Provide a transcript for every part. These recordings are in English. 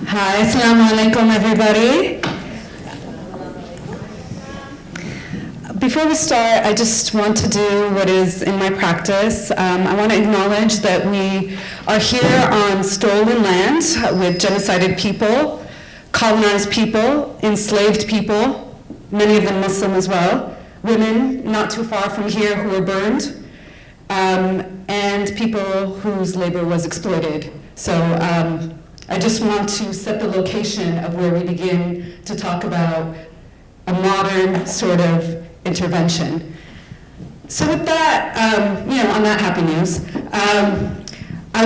Hi, assalamu alaikum, everybody. Before we start, I just want to do what is in my practice. I want to acknowledge that we are here on stolen land with genocided people, colonized people, enslaved people, many of them Muslim as well, women not too far from here who were burned, and people whose labor was exploited. So I just want to set the location of where we begin to talk about a modern sort of intervention. So with that, on that happy news, I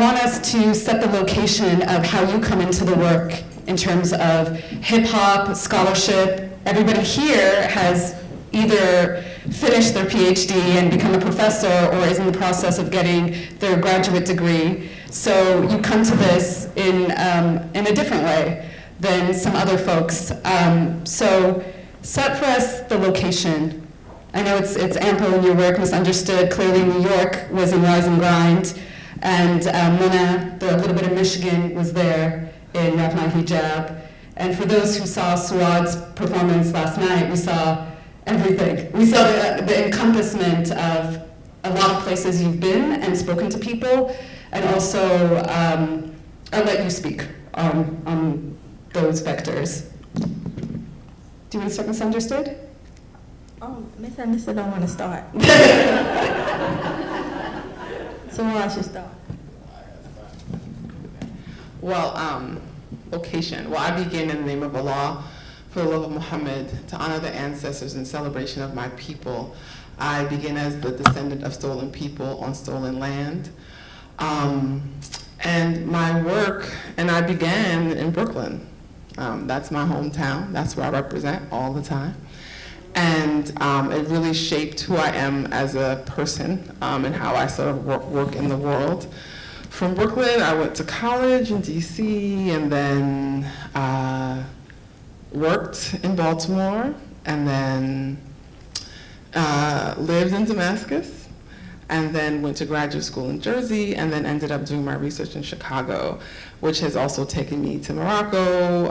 want us to set the location of how you come into the work in terms of hip hop, scholarship. Everybody here has either finished their PhD and become a professor or is in the process of getting their graduate degree. So you come to this in a different way than some other folks. So set for us the location. I know it's ample in your work, misunderstood. Clearly New York was in Rise and Grind, and Mona, the little bit of Michigan, was there in Wrap My Hijab. And for those who saw Suad's performance last night, we saw everything. We saw the encompassment of a lot of places you've been and spoken to people, and also I'll let you speak on those vectors. Do you want to start misunderstood? Oh, misunderstood, I don't want to start. So I should start. Well, location. Well, I begin in the name of Allah, for the love of Muhammad, to honor the ancestors in celebration of my people. I begin as the descendant of stolen people on stolen land. And my work, and I began in Brooklyn. That's my hometown. That's where I represent all the time. And it really shaped who I am as a person and how I sort of work in the world. From Brooklyn, I went to college in DC and then worked in Baltimore and then lived in Damascus and then went to graduate school in Jersey and then ended up doing my research in Chicago, which has also taken me to Morocco,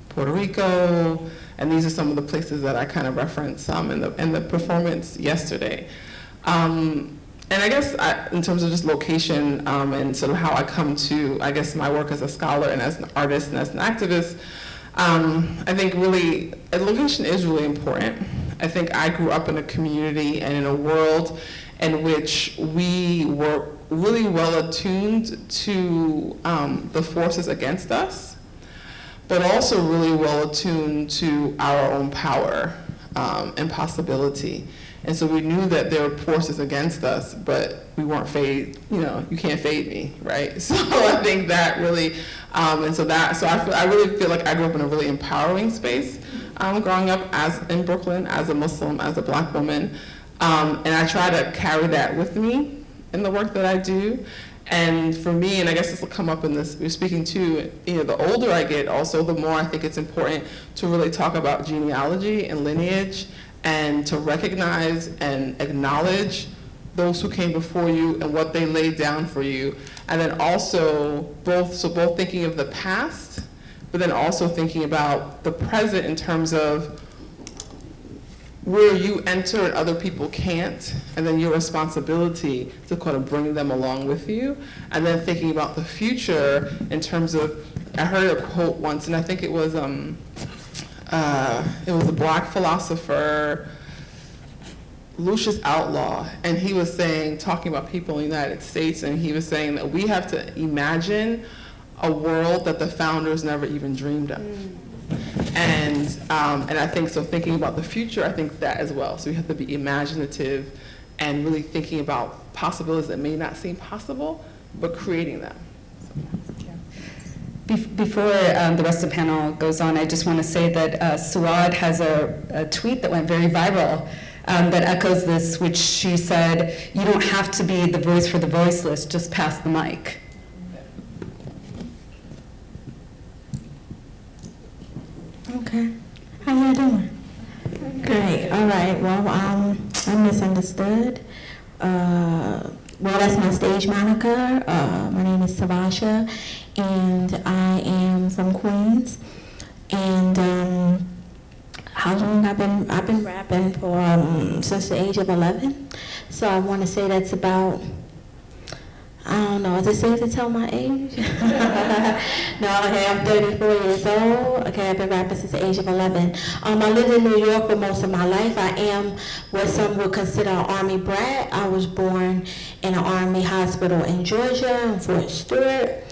Puerto Rico, and these are some of the places that I kind of referenced in the performance yesterday. And I guess in terms of just location and sort of how I come to, I guess, my work as a scholar and as an artist and as an activist, I think really, location is really important. I think I grew up in a community and in a world in which we were really well attuned to the forces against us, but also really well attuned to our own power and possibility. And so we knew that there were forces against us, but we weren't fade, you can't fade me, right? So I think that really, I really feel like I grew up in a really empowering space growing up in Brooklyn as a Muslim, as a Black woman. And I try to carry that with me in the work that I do. And for me, and I guess this will come up in this, we're speaking to, the older I get also, the more I think it's important to really talk about genealogy and lineage and to recognize and acknowledge those who came before you and what they laid down for you. And then also both thinking of the past, but then also thinking about the present in terms of where you enter and other people can't, and then your responsibility to kind of bring them along with you, and then thinking about the future in terms of, I heard a quote once, and I think it was a Black philosopher, Lucius Outlaw, and he was talking about people in the United States, and he was saying that we have to imagine a world that the founders never even dreamed of. And I think so thinking about the future, I think that as well. So we have to be imaginative and really thinking about possibilities that may not seem possible, but creating them. Before the rest of the panel goes on, I just want to say that Suad has a tweet that went very viral that echoes this, which she said, "You don't have to be the voice for the voiceless, just pass the mic." Okay. How you doing? Great. All right. Well, I'm misunderstood. Well, that's my stage moniker. My name is Savasha, and I am from Queens. And how long I've been rapping for since the age of 11. So I want to say that's about, I don't know, is it safe to tell my age? No, okay, I'm 34 years old. Okay, I've been rapping since the age of 11. I lived in New York for most of my life. I am what some would consider an Army brat. I was born in an Army hospital in Georgia, in Fort Stewart.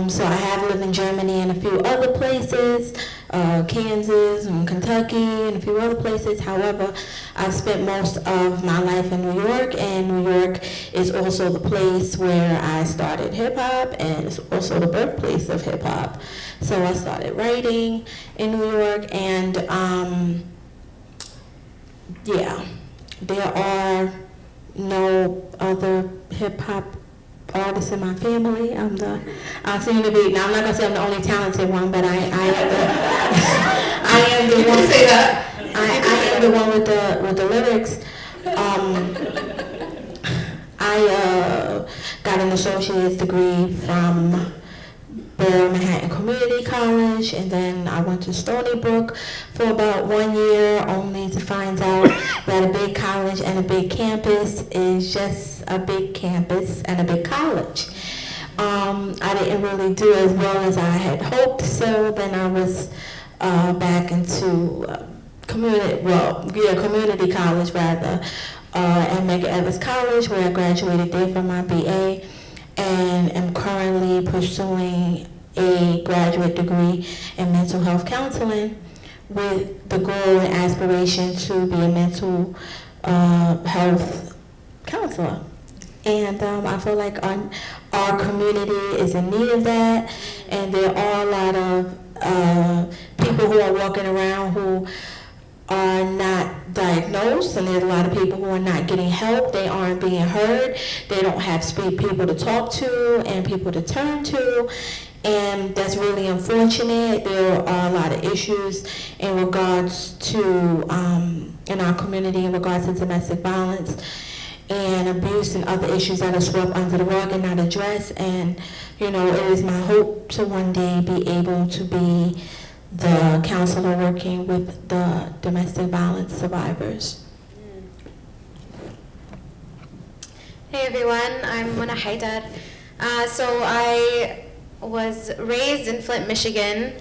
So I have lived in Germany and a few other places, Kansas and Kentucky and a few other places. However, I've spent most of my life in New York, and New York is also the place where I started hip hop, and it's also the birthplace of hip hop. So I started writing in New York, and yeah, there are no other hip hop artists in my family. I seem to be, now I'm not gonna say I'm the only talented one, but I am the one. Say that. I am the one with the lyrics. I got an associate's degree from Borough Manhattan Community College, and then I went to Stony Brook for about 1 year, only to find out that a big college and a big campus is just a big campus and a big college. I didn't really do as well as I had hoped, so then I was back into community college rather, at Medgar Evers College, where I graduated there from my BA, and am currently pursuing a graduate degree in mental health counseling with the goal and aspiration to be a mental health counselor. And I feel like our community is in need of that, and there are a lot of people who are walking around who are not diagnosed, and there's a lot of people who are not getting help. They aren't being heard. They don't have people to talk to and people to turn to, and that's really unfortunate. There are a lot of issues in regards to, in our community, in regards to domestic violence and abuse and other issues that are swept under the rug and not addressed. And, it is my hope to one day be able to be the counselor working with the domestic violence survivors. Hey everyone, I'm Mona Haidar. So I was raised in Flint, Michigan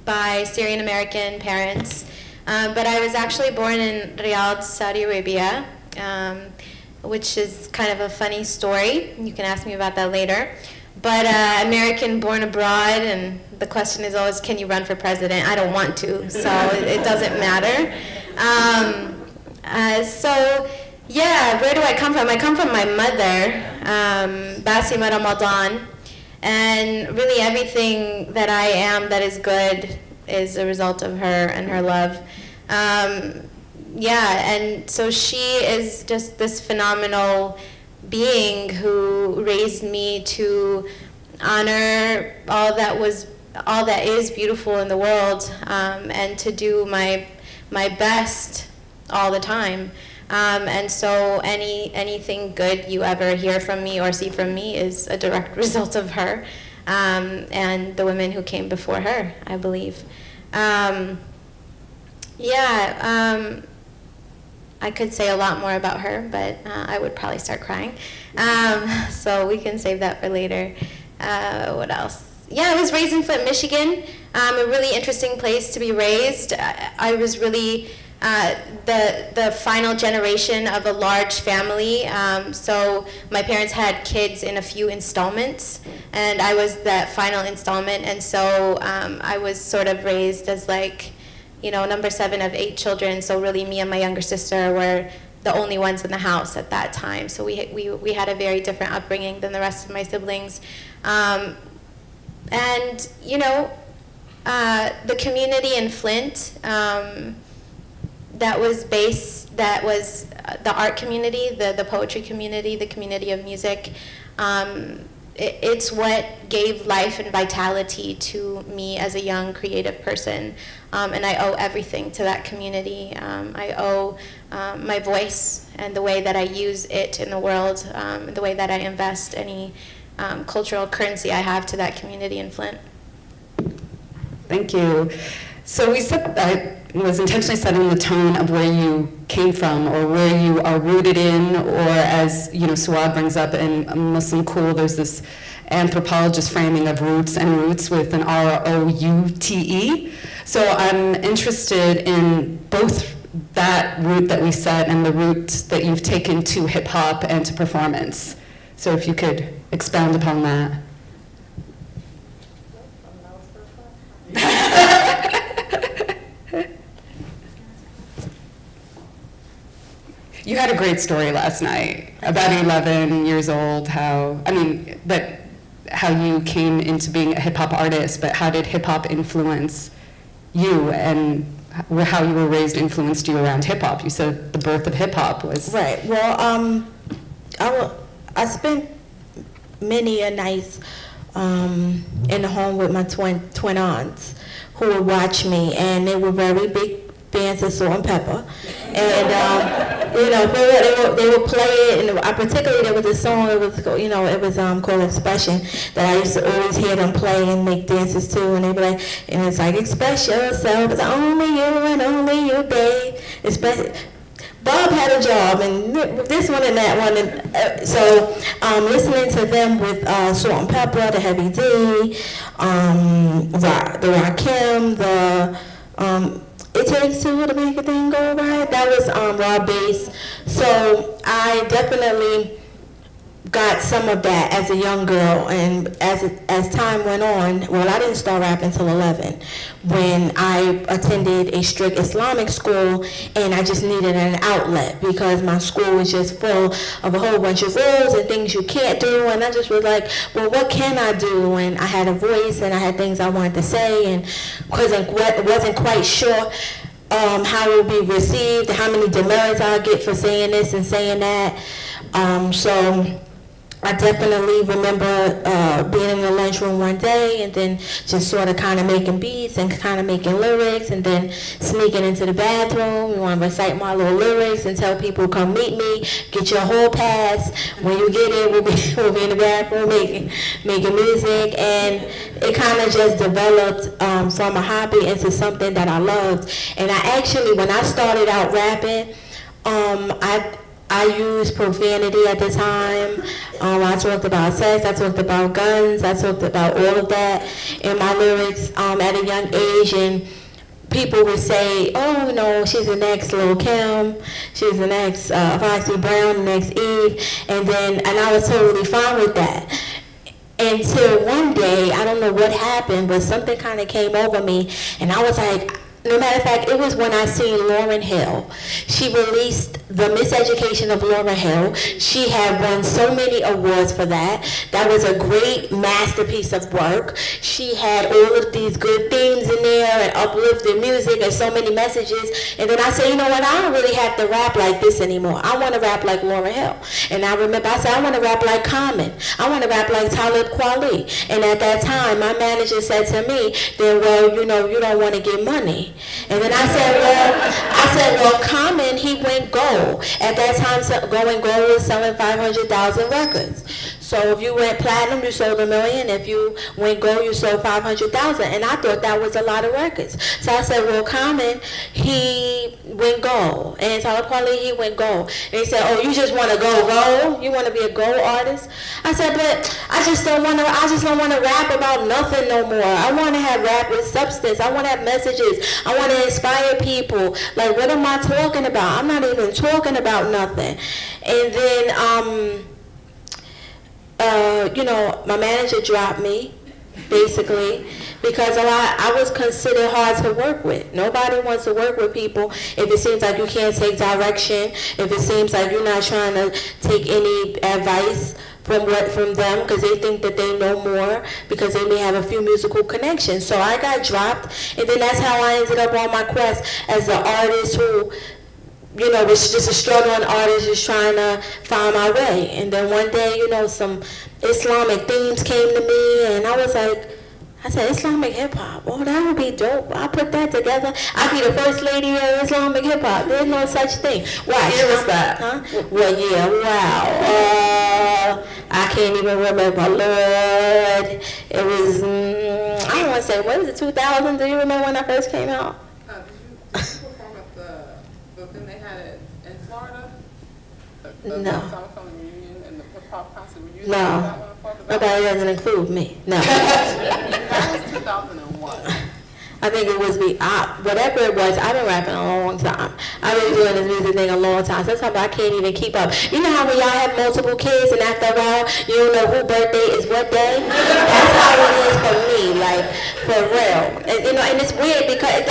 by Syrian American parents, but I was actually born in Riyadh, Saudi Arabia, which is kind of a funny story. You can ask me about that later. But American born abroad, and the question is always, can you run for president? I don't want to, so it doesn't matter. So yeah, where do I come from? I come from my mother, Basima Ramadan, and really everything that I am that is good is a result of her and her love. Yeah, and so she is just this phenomenal being who raised me to honor all that is beautiful in the world, and to do my best all the time. And so anything good you ever hear from me or see from me is a direct result of her, and the women who came before her, I believe. I could say a lot more about her, but I would probably start crying. So we can save that for later. What else? Yeah, I was raised in Flint, Michigan, a really interesting place to be raised. I was really the final generation of a large family. So my parents had kids in a few installments, and I was that final installment. And so I was sort of raised as number 7 of 8 children. So really, me and my younger sister were the only ones in the house at that time. So we had a very different upbringing than the rest of my siblings. And the community in Flint, that was the art community, the poetry community, the community of music. It's what gave life and vitality to me as a young creative person, and I owe everything to that community. I owe my voice and the way that I use it in the world, the way that I invest any cultural currency I have to that community in Flint. Thank you. So I was intentionally setting the tone of where you came from or where you are rooted in, or as Suad brings up in Muslim Cool, there's this anthropologist framing of roots and roots with an R-O-U-T-E. So I'm interested in both that route that we set and the route that you've taken to hip hop and to performance. So if you could expound upon that. You had a great story last night about 11 years old, how you came into being a hip hop artist, but how did hip hop influence you, and how you were raised influenced you around hip hop? You said the birth of hip hop was... Right. Well, I spent many a nights in the home with my twin aunts who would watch me, and they were very big fans of Salt and Pepper. And, they would play it, and particularly there was a song, it was called Expression, that I used to always hear them play and make dances to, and they'd be like, and it's like, express yourself, it's only you and only you, babe. Bob had a job, and this one and that one, and so listening to them with Salt and Pepper, the Heavy D, the Rakim, It Takes Two to Make a Thing Go Right, that was raw bass. So I definitely got some of that as a young girl, and as time went on, well, I didn't start rapping until 11, when I attended a strict Islamic school, and I just needed an outlet because my school was just full of a whole bunch of rules and things you can't do, and I just was like, well, what can I do? And I had a voice, and I had things I wanted to say, and wasn't quite sure how it would be received, how many demerits I'd get for saying this and saying that. So I definitely remember being in the lunchroom one day, and then just sort of kind of making beats and kind of making lyrics, and then sneaking into the bathroom. You want to recite my little lyrics and tell people, come meet me, get your whole pass. When you get in, we'll be in the bathroom making music. And it kind of just developed from a hobby into something that I loved. And I actually, when I started out rapping, I used profanity at the time. I talked about sex, I talked about guns, I talked about all of that in my lyrics at a young age. And people would say, oh, no, she's the next Lil' Kim, she's the next Foxy Brown, the next Eve. And I was totally fine with that. Until one day, I don't know what happened, but something kind of came over me, and I was like, no matter of fact, it was when I seen Lauryn Hill. She released The Miseducation of Lauryn Hill. She had won so many awards for that. That was a great masterpiece of work. She had all of these good themes in there and uplifting music and so many messages. And then I said, you know what, I don't really have to rap like this anymore. I want to rap like Lauryn Hill. And I remember I said, I want to rap like Common. I want to rap like Talib Kweli. And at that time, my manager said to me, then, well, you don't want to get money. And then I said, well, Common, he went gold. At that time, going gold was selling 500,000 records. So if you went platinum, you sold 1 million. If you went gold, you sold 500,000. And I thought that was a lot of records. So I said, well, Common, he went gold. And Talib Kweli, he went gold. And he said, oh, you just want to go gold? You want to be a gold artist? I said, but I just don't want to rap about nothing no more. I want to have rap with substance. I want to have messages. I want to inspire people. Like, what am I talking about? I'm not even talking about nothing. And then, my manager dropped me, basically, because I was considered hard to work with. Nobody wants to work with people if it seems like you can't take direction, if it seems like you're not trying to take any advice from them, because they think that they know more, because they may have a few musical connections. So I got dropped, and then that's how I ended up on my quest as an artist who, was just a struggling artist just trying to find my way. And then one day, some Islamic themes came to me, and I was like, I said, Islamic hip hop. Oh, that would be dope. I'll put that together. I'll be the first lady of Islamic hip hop. There's no such thing. Watch. year was that? Huh? Well, yeah, wow. I can't even remember, Lord. It was, I don't want to say, what was it, 2000? Do you remember when I first came out? Did you perform at the thing they had in Florida? No. Summerfest reunion and the hip hop concert. Were you No. there for that one? Nobody doesn't include me. No. That was 2001. I think it was whatever it was. I've been rapping a long time. I've been doing this music thing a long time. Sometimes I can't even keep up. You know how when y'all have multiple kids and after a while you don't know who birthday is what day? That's how it is for me, like for real. And, you know, and it's weird because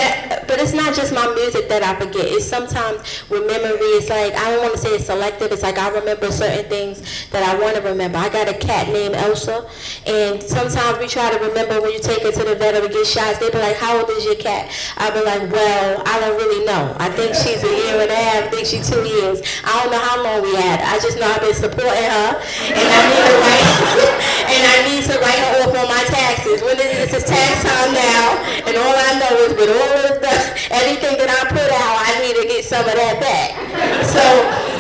but it's not just my music that I forget. It's sometimes with memory. It's like I don't want to say it's selective. It's like I remember certain things that I want to remember. I got a cat named Elsa, and sometimes we try to remember when you take her to the vet or we get shots. They be like, "How old is your cat?" I'll be like, "Well, I don't really know. I think she's a year and a half. I think she's 2 years. I don't know how long we had. I just know I've been supporting her, and I need to write her off on my taxes. When this is tax time now, and all I know is with all of everything that I put out, I need to get some of that back." So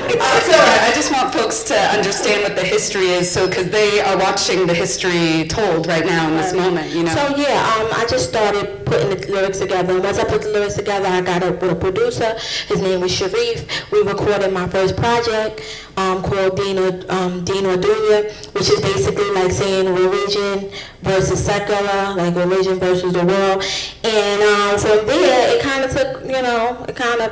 it's all right. I just want folks to understand what the history is, so because they are watching the history told right now in this moment, you know. So yeah, I just started putting the lyrics together. And once I put the lyrics together, I got up with a producer. His name was Sharif. We recorded my first project called Dino Dunya, which is basically like saying religion versus secular, like religion versus the world. And from there, it kind of took,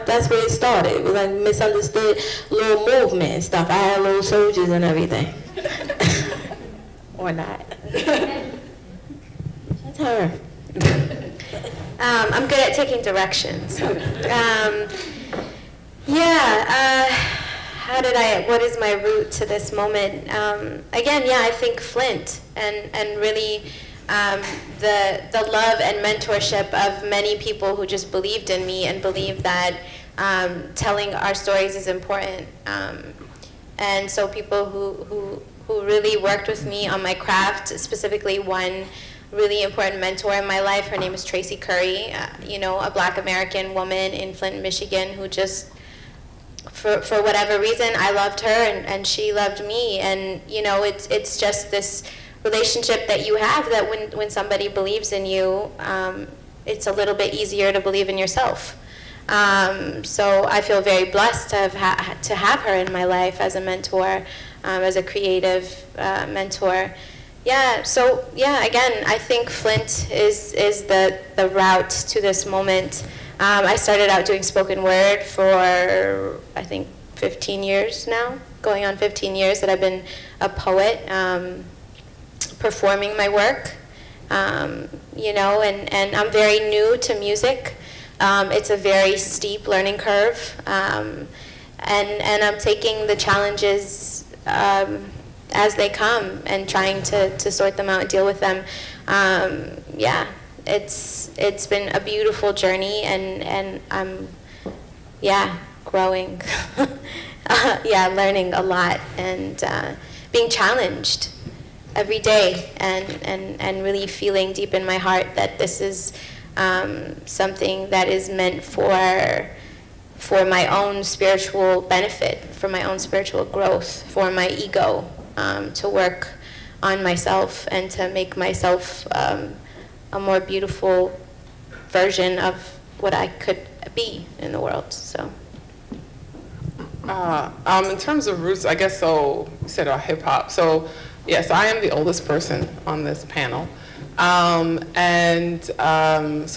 that's where it started. It was like misunderstood little movement and stuff. I had little soldiers and everything. Or not. That's her. I'm good at taking direction. So, what is my route to this moment? Again, I think Flint and really the love and mentorship of many people who just believed in me and believed that telling our stories is important. And so people who really worked with me on my craft, specifically one really important mentor in my life. Her name is Tracy Curry, a Black American woman in Flint, Michigan, who just, for whatever reason, I loved her and she loved me. And, it's just this relationship that you have that when somebody believes in you, it's a little bit easier to believe in yourself. So I feel very blessed to have her in my life as a mentor, as a creative mentor. Again, I think Flint is the route to this moment. I started out doing spoken word for, I think, 15 years now, going on 15 years that I've been a poet, performing my work, and I'm very new to music. It's a very steep learning curve, and I'm taking the challenges as they come and trying to sort them out and deal with them. It's been a beautiful journey, and I'm growing, learning a lot and being challenged every day, and really feeling deep in my heart that this is something that is meant for my own spiritual benefit, for my own spiritual growth, for my ego, to work on myself and to make myself a more beautiful version of what I could be in the world. So. In terms of roots, I guess so. You said hip hop. So, yes, I am the oldest person on this panel. So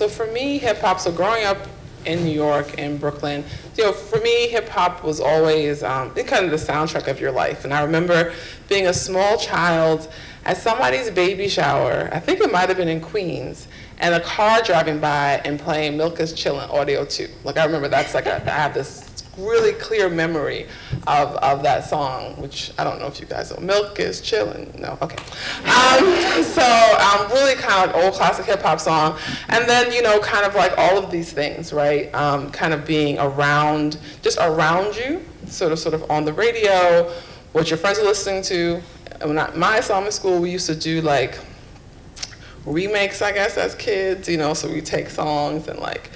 for me, hip hop, so growing up in New York and Brooklyn, for me, hip hop was always kind of the soundtrack of your life. And I remember being a small child at somebody's baby shower, I think it might have been in Queens, and a car driving by and playing Milk is Chillin' Audio 2. Like, I remember that's like I have this really clear memory of that song, which I don't know if you guys know. Milk is Chillin'. No, okay. Really kind of like old classic hip hop song. And then, kind of like all of these things, right? Kind of being just around you, sort of on the radio, what your friends are listening to. When my Islamic school, we used to do remakes, I guess, as kids, you know, so we take songs and like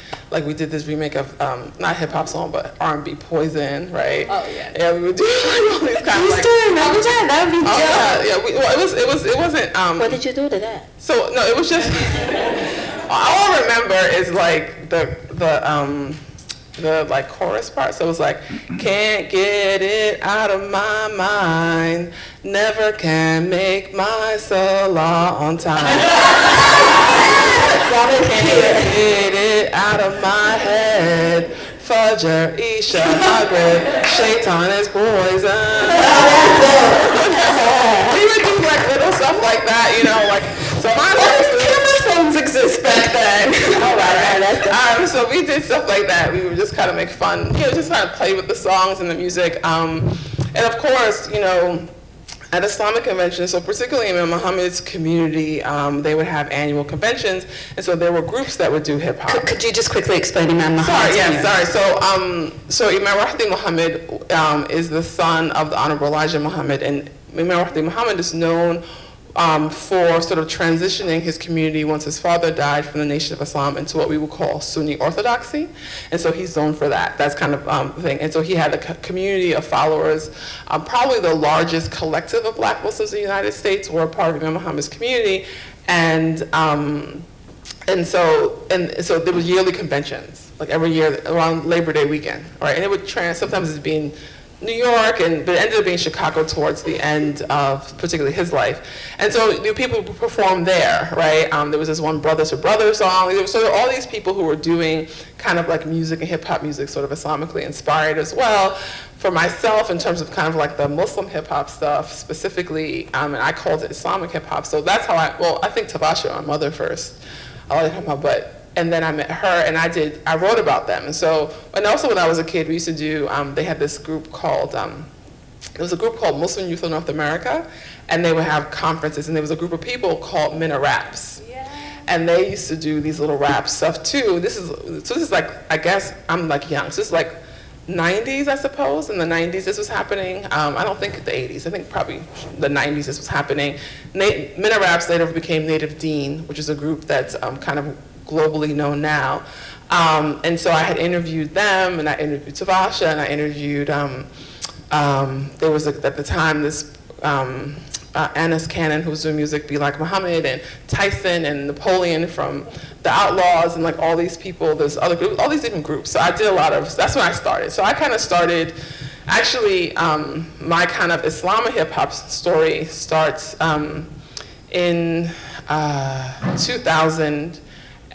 we did this remake of, not hip hop song, but R&B Poison, right? Oh, yeah. Yeah, we would do like all these kind of like. still remember that? That would be dope. Yeah, well, it wasn't, What did you do to that? so, no, it was just, all I remember is like the like chorus part. So it was like, can't get it out of my mind, never can make my salah on time. Can't get it out of my head, Fajr, Isha, Maghrib, Shaitan is poison. We would do like little stuff like that, you know, like, so my phones exist back then. So we did stuff like that. We would just kind of make fun, you know, just kind of play with the songs and the music. And of course, you know, at Islamic conventions, so particularly in Muhammad's community, they would have annual conventions, and so there were groups that would do hip hop. Could you just quickly explain Imam Muhammad? Sorry, yeah, sorry. So Imam Mahdi Muhammad is the son of the Honorable Elijah Muhammad, and Imam Mahdi Muhammad is known for sort of transitioning his community once his father died from the Nation of Islam into what we would call Sunni Orthodoxy. And so he's known for that. That's kind of the thing. And so he had a community of followers. Probably the largest collective of black Muslims in the United States were a part of Imam Muhammad's community. And so there were yearly conventions, like every year around Labor Day weekend, right? And it would sometimes it'd be in New York, but it ended up being Chicago towards the end of particularly his life. And so people would perform there, right? There was this one Brothers to Brothers song. So there were all these people who were doing kind of like music and hip hop music, sort of Islamically inspired as well. For myself, in terms of kind of like the Muslim hip hop stuff specifically, and I called it Islamic hip hop. So that's how I think Tabasha, my mother first, I like hip hop, and then I met her, and I wrote about them. And so, and also when I was a kid, we used to do, they had this group called, there was a group called Muslim Youth of North America, and they would have conferences, and there was a group of people called Minna Raps. Yeah. And they used to do these little rap stuff too. This is like, I guess, I'm like young, so this is like 90s, I suppose. In the 90s this was happening. I don't think the 80s, I think probably the 90s this was happening. Minna Raps later became Native Deen, which is a group that's kind of globally known now. And so I had interviewed them, and I interviewed Tavasha, and I interviewed, there was at the time this Annis Cannon, who was doing music, Be Like Muhammad, and Tyson, and Napoleon from the Outlaws, and like all these people, there's other groups, all these different groups. So I did that's when I started. So I kind of started, actually, my kind of Islamic hip hop story starts in 2000,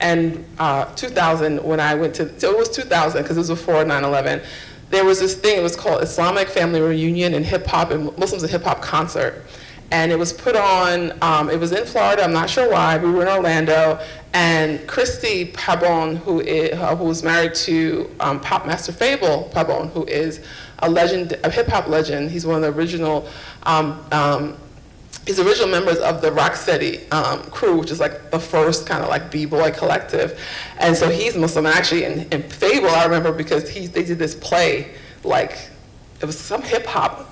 and 2000 when I went to, so it was 2000 because it was before 9/11, there was this thing, it was called Islamic Family Reunion and Hip Hop, and Muslims and Hip Hop Concert. And it was put on, it was in Florida, I'm not sure why, we were in Orlando, and Christy Pabon, who was married to Pop Master Fable Pabon, who is a hip hop legend. He's one of the original, he's the original members of the Rocksteady crew, which is like the first kind of like b-boy collective. And so he's Muslim, and actually in Fable, I remember because they did this play, like, it was some hip hop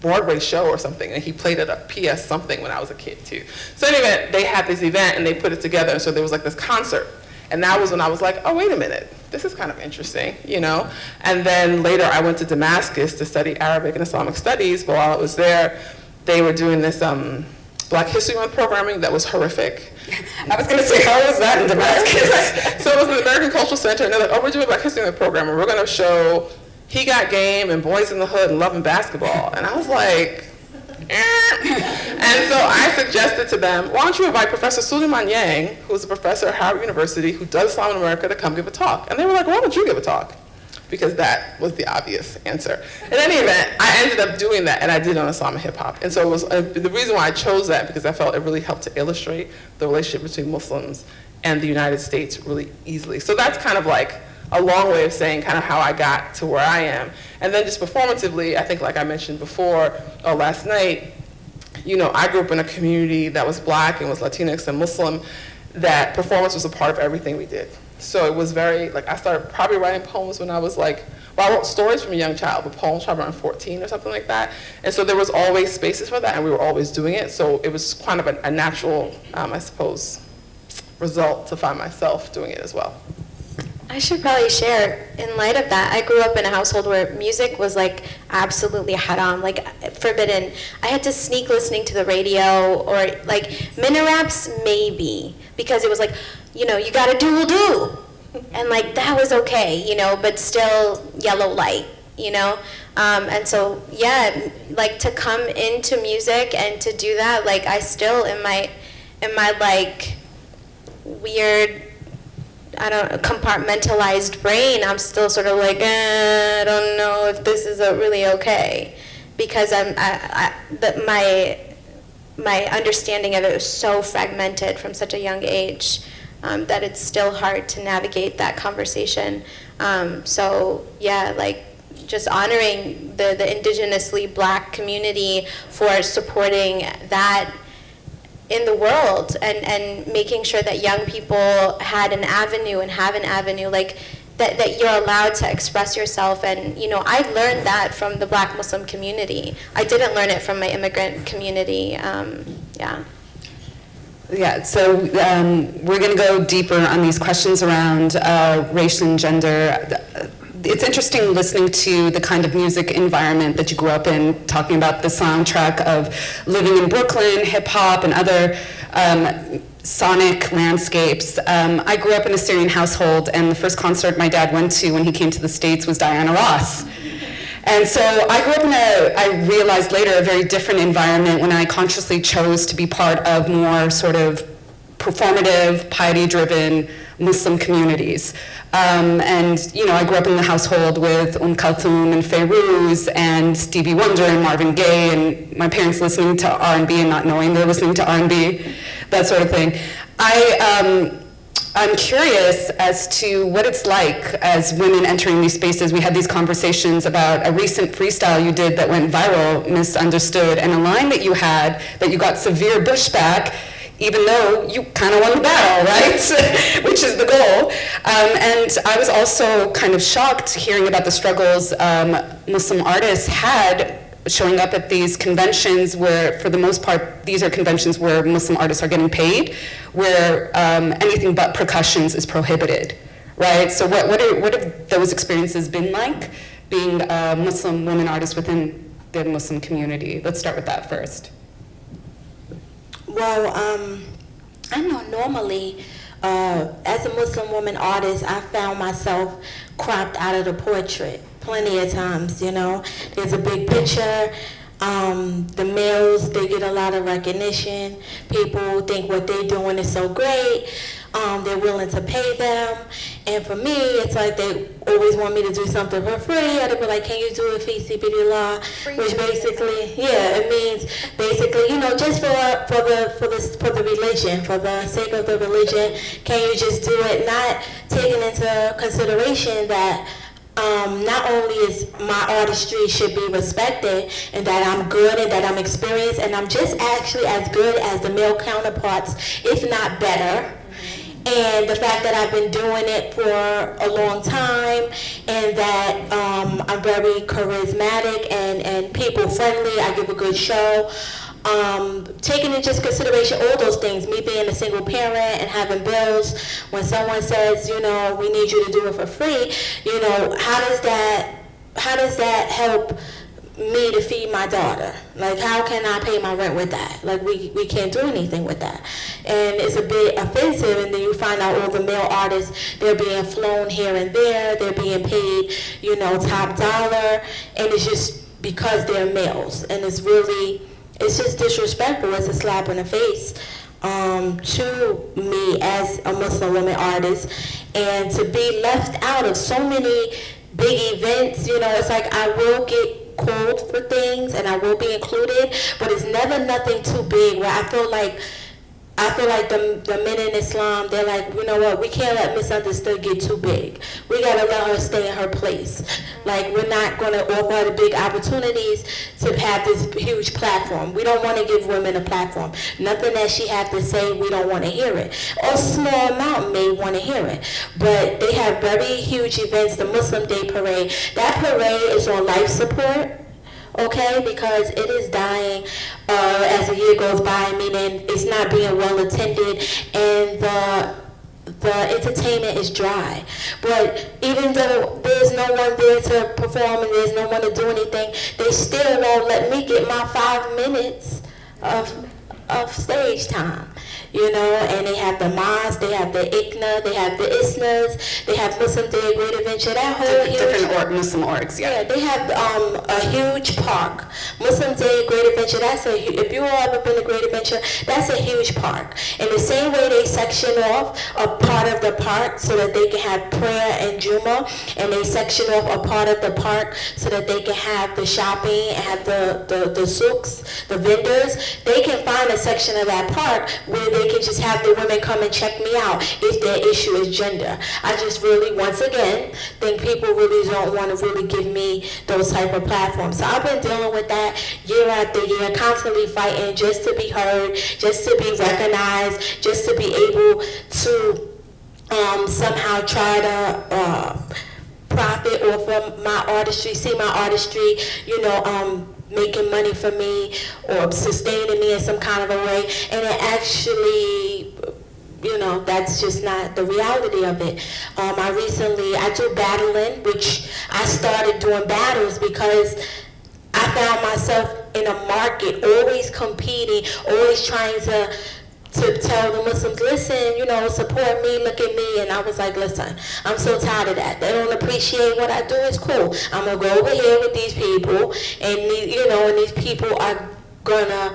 Broadway show or something, and he played at a PS something when I was a kid too. So anyway, they had this event and they put it together, and so there was like this concert. And that was when I was like, oh, wait a minute, this is kind of interesting, you know? And then later I went to Damascus to study Arabic and Islamic studies, but while I was there, they were doing this Black History Month programming that was horrific. I was gonna say, how was that in Damascus? So it was the American Cultural Center, and they're like, oh, we're doing a Black History Month program, and we're gonna show He Got Game and Boys in the Hood and Love and Basketball. And I was like, And so I suggested to them, why don't you invite Professor Suleiman Yang, who's a professor at Howard University who does Islam in America, to come give a talk. And they were like, why don't you give a talk? Because that was the obvious answer. In any event, I ended up doing that, and I did on Islamic hip hop. And so it was the reason why I chose that, because I felt it really helped to illustrate the relationship between Muslims and the United States really easily. So that's kind of like a long way of saying kind of how I got to where I am. And then just performatively, I think like I mentioned before, or last night, you know, I grew up in a community that was Black and was Latinx and Muslim, that performance was a part of everything we did. So it was very, like, I started probably writing poems when I was like well, I wrote stories from a young child, but poems from around 14 or something like that. And so there was always spaces for that, and we were always doing it. So it was kind of a natural, I suppose, result to find myself doing it as well. I should probably share, in light of that, I grew up in a household where music was like absolutely haram, like forbidden. I had to sneak listening to the radio, or like minna raps maybe, because it was like, you know, you gotta do. And like that was okay, you know, but still yellow light, you know? And so, yeah, like to come into music and to do that, like I still, in my like weird, I don't know, compartmentalized brain, I'm still sort of like, I don't know if this is really okay, because my understanding of it was so fragmented from such a young age, that it's still hard to navigate that conversation. So yeah, like just honoring the indigenously Black community for supporting that in the world, and making sure that young people had an avenue and have an avenue, like that you're allowed to express yourself. And you know, I learned that from the Black Muslim community. I didn't learn it from my immigrant community. Yeah. Yeah, so we're going to go deeper on these questions around race and gender. It's interesting listening to the kind of music environment that you grew up in, talking about the soundtrack of living in Brooklyn, hip hop, and other sonic landscapes. I grew up in a Syrian household, and the first concert my dad went to when he came to the States was Diana Ross. And so I grew up in I realized later, a very different environment when I consciously chose to be part of more sort of performative, piety-driven Muslim communities. And, you know, I grew up in the household with Kulthum and Fairuz and Stevie Wonder and Marvin Gaye, and my parents listening to R&B and not knowing they're listening to R&B, that sort of thing. I'm curious as to what it's like as women entering these spaces. We had these conversations about a recent freestyle you did that went viral, Misunderstood, and a line that you had that you got severe pushback, even though you kind of won the battle, right? Which is the goal. And I was also kind of shocked hearing about the struggles Muslim artists had showing up at these conventions where, for the most part, these are conventions where Muslim artists are getting paid, where anything but percussions is prohibited, right? So what have those experiences been like, being a Muslim woman artist within the Muslim community? Let's start with that first. Well, I know normally, as a Muslim woman artist, I found myself cropped out of the portrait plenty of times, you know. There's a big picture. The males, they get a lot of recognition. People think what they're doing is so great. They're willing to pay them. And for me, it's like they always want me to do something for free. Or they'll be like, can you do it fi sabilillah? Which basically, yeah, it means basically, you know, just for the religion, for the sake of the religion, can you just do it? Not taking into consideration that not only is my artistry should be respected, and that I'm good and that I'm experienced and I'm just actually as good as the male counterparts, if not better. And the fact that I've been doing it for a long time, and that I'm very charismatic and people friendly, I give a good show. Taking into consideration all those things, me being a single parent and having bills, when someone says, you know, we need you to do it for free, you know, how does that help me to feed my daughter? Like, how can I pay my rent with that? Like, we can't do anything with that. And it's a bit offensive, and then you find out all the male artists, they're being flown here and there, they're being paid, you know, top dollar, and it's just because they're males. And it's just disrespectful. It's a slap in the face to me as a Muslim woman artist, and to be left out of so many big events. You know, it's like I will get called for things and I will be included, but it's never nothing too big where I feel like I feel like the men in Islam, they're like, you know what, we can't let misunderstood get too big. We gotta let her stay in her place. Like, we're not gonna offer her the big opportunities to have this huge platform. We don't wanna give women a platform. Nothing that she have to say, we don't wanna hear it. A small amount may wanna hear it. But they have very huge events, the Muslim Day Parade. That parade is on life support. Okay, because it is dying as the year goes by, meaning it's not being well attended, and the entertainment is dry. But even though there's no one there to perform and there's no one to do anything, they still won't let me get my 5 minutes of stage time. You know, and they have the mosque, they have the ICNA, they have the ISNAs, they have Muslim Day Great Adventure, that whole huge... Muslim orgs, Yeah, they have a huge park. Muslim Day Great Adventure, if you all ever been to Great Adventure, that's a huge park. In the same way they section off a part of the park so that they can have prayer and Juma, and they section off a part of the park so that they can have the shopping and have the souks, the vendors, they can find a section of that park where they can just have the women come and check me out if their issue is gender. I just really, once again, think people really don't want to really give me those type of platforms. So I've been dealing with that year after year, constantly fighting just to be heard, just to be recognized, just to be able to somehow try to profit off of my artistry, see my artistry, making money for me or sustaining me in some kind of a way, and it actually, that's just not the reality of it. I do battling, which I started doing battles because I found myself in a market, always competing, always trying to tell the Muslims, listen, support me, look at me. And I was like, listen, I'm so tired of that. They don't appreciate what I do. It's cool. I'm going to go over here with these people, and these people are going to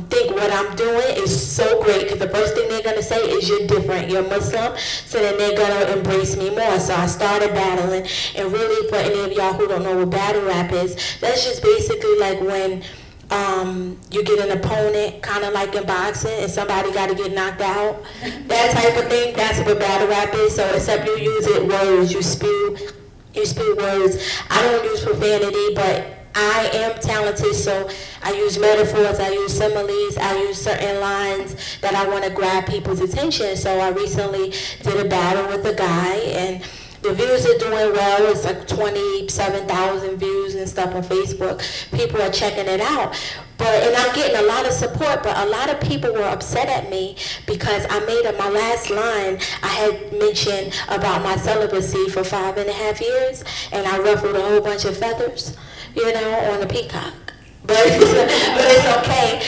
think what I'm doing is so great, because the first thing they're going to say is you're different, you're Muslim, so then they're going to embrace me more. So I started battling, and really for any of y'all who don't know what battle rap is, that's just basically like when you get an opponent, kind of like in boxing, and somebody got to get knocked out. That type of thing, that's what battle rap is. So except you use it words, you spew words. I don't use profanity, but I am talented, so I use metaphors, I use similes, I use certain lines that I want to grab people's attention. So I recently did a battle with a guy, and the views are doing well. It's like 27,000 views and stuff on Facebook. People are checking it out. And I'm getting a lot of support, but a lot of people were upset at me because I made my last line, I had mentioned about my celibacy for 5.5 years, and I ruffled a whole bunch of feathers, on a peacock. But it's okay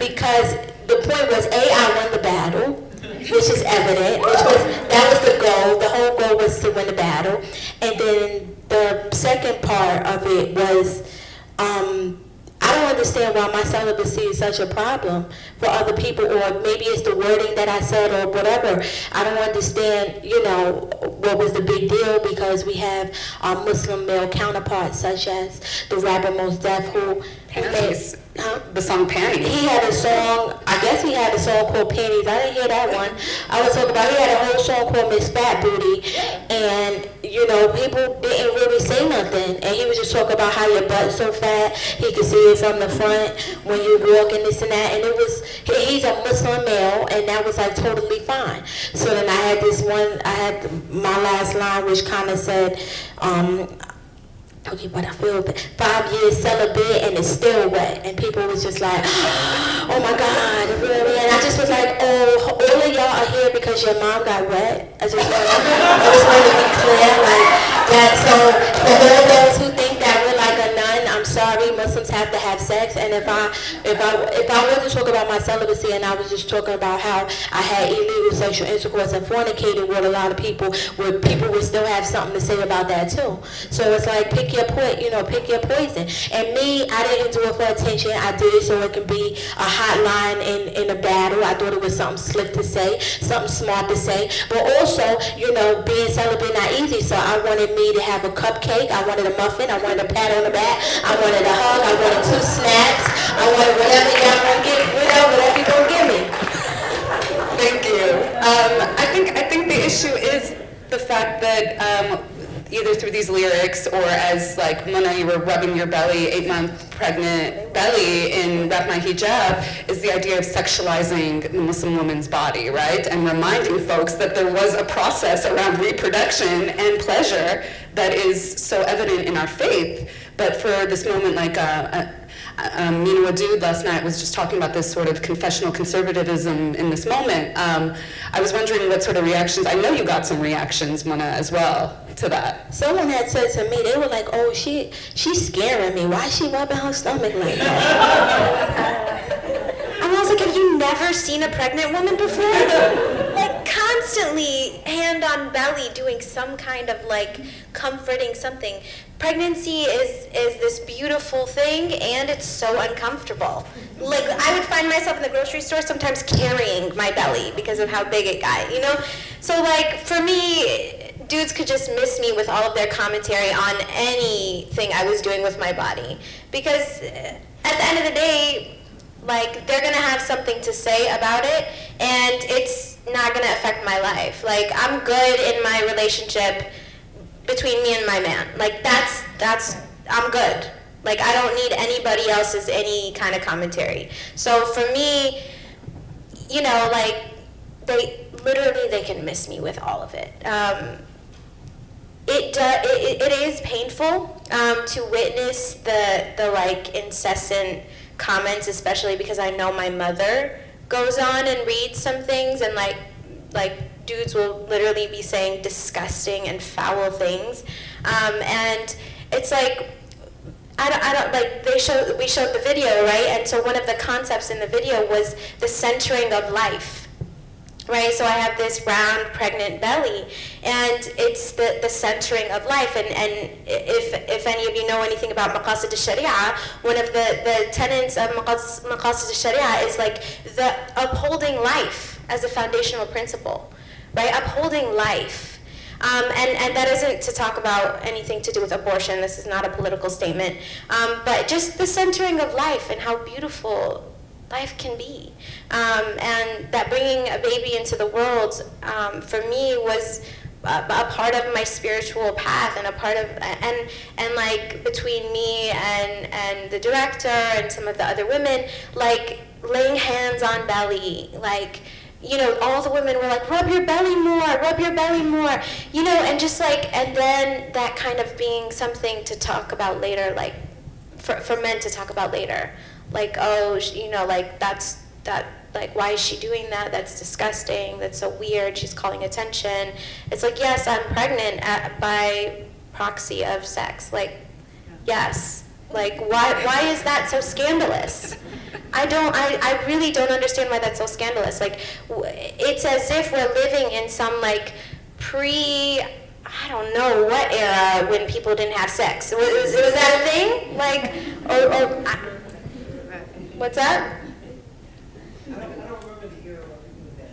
because the point was, I won the battle, which is evident, that was the goal. The whole goal was to win the battle. And then the second part of it was, I don't understand why my celibacy is such a problem for other people, or maybe it's the wording that I said or whatever. I don't understand, what was the big deal, because we have our Muslim male counterparts, such as the rapper Mos Def, who Panties. The song Panties. He had a song, I guess he had a song called Panties. I didn't hear that one. I was talking about, he had a whole song called Miss Fat Booty, and people didn't really say nothing, and he was just talking about how your butt's so fat, he could see it from the front when you walk and this and that, and he's a Muslim male, and that was like totally fine. So then I had my last line, which kind of said, okay, but I feel 5 years celibate and it's still wet. And people was just like, oh my God, really? And I just was like, oh, all of y'all are here because your mom got wet. I just want to be clear like that. So for all those who think that we're like a nun, I'm sorry, Muslims have to have sex. And if I wasn't talking about my celibacy and I was just talking about how I had illegal sexual intercourse and fornicated with a lot of people, where people would still have something to say about that too. So it's like, pick your poison. And me, I didn't do it for attention. I did it so it could be a hotline in a battle. I thought it was something slick to say, something smart to say. But also, being celibate not easy. So I wanted me to have a cupcake. I wanted a muffin. I wanted a pat on the back. I wanted a hug. I wanted 2 snacks. I wanted whatever y'all gonna get, whatever you gonna give me. Thank you. I think the issue is the fact that either through these lyrics or as like Mona, you were rubbing your belly, 8-month pregnant belly in Wrap My Hijab, is the idea of sexualizing the Muslim woman's body, right? And reminding folks that there was a process around reproduction and pleasure that is so evident in our faith. But for this moment, like Mina Wadud last night was just talking about this sort of confessional conservatism in this moment. I was wondering what sort of reactions, I know you got some reactions, Mona, as well, to that. Someone had said to me, they were like, oh, she's scaring me. Why is she rubbing her stomach like that? And I was like, have you never seen a pregnant woman before? Like constantly hand on belly doing some kind of like comforting something. Pregnancy is this beautiful thing and it's so uncomfortable. Like I would find myself in the grocery store sometimes carrying my belly because of how big it got, you know? So like for me, dudes could just miss me with all of their commentary on anything I was doing with my body. Because at the end of the day, like they're gonna have something to say about it and it's not gonna affect my life. Like I'm good in my relationship between me and my man. Like that's I'm good. Like I don't need anybody else's any kind of commentary. So for me, you know, like they can miss me with all of it. It is painful to witness the like incessant comments, especially because I know my mother goes on and reads some things and like dudes will literally be saying disgusting and foul things, and it's like I don't like we showed the video, right? And so one of the concepts in the video was the centering of life, right? So I have this round pregnant belly and it's the centering of life, and if any of you know anything about Maqasid al-Sharia, one of the tenets of Maqasid al-Sharia is like the upholding life as a foundational principle, right? Upholding life. And that isn't to talk about anything to do with abortion. This is not a political statement. But just the centering of life and how beautiful life can be. And that bringing a baby into the world, for me, was a part of my spiritual path and a part of, and like between me and the director and some of the other women, like laying hands on belly, like, you know, all the women were like, rub your belly more, you know, and just like, and then that kind of being something to talk about later, like, for men to talk about later, like, oh, you know, like, that, like, why is she doing that? That's disgusting, that's so weird, she's calling attention. It's like, yes, I'm pregnant by proxy of sex, like, yes. Like, why is that so scandalous? I really don't understand why that's so scandalous. Like, it's as if we're living in some, like, I don't know what era when people didn't have sex. Was that a thing? Like, what's that?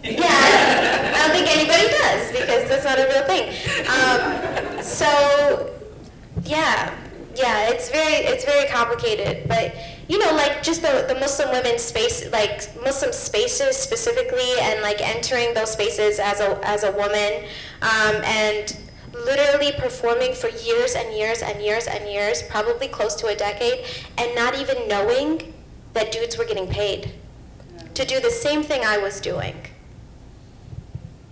Yeah, I don't think anybody does, because that's not a real thing. So, yeah, it's very complicated, but you know, like just the Muslim women's space, like Muslim spaces specifically, and like entering those spaces as a woman, and literally performing for years and years and years and years, probably close to a decade, and not even knowing that dudes were getting paid to do the same thing I was doing.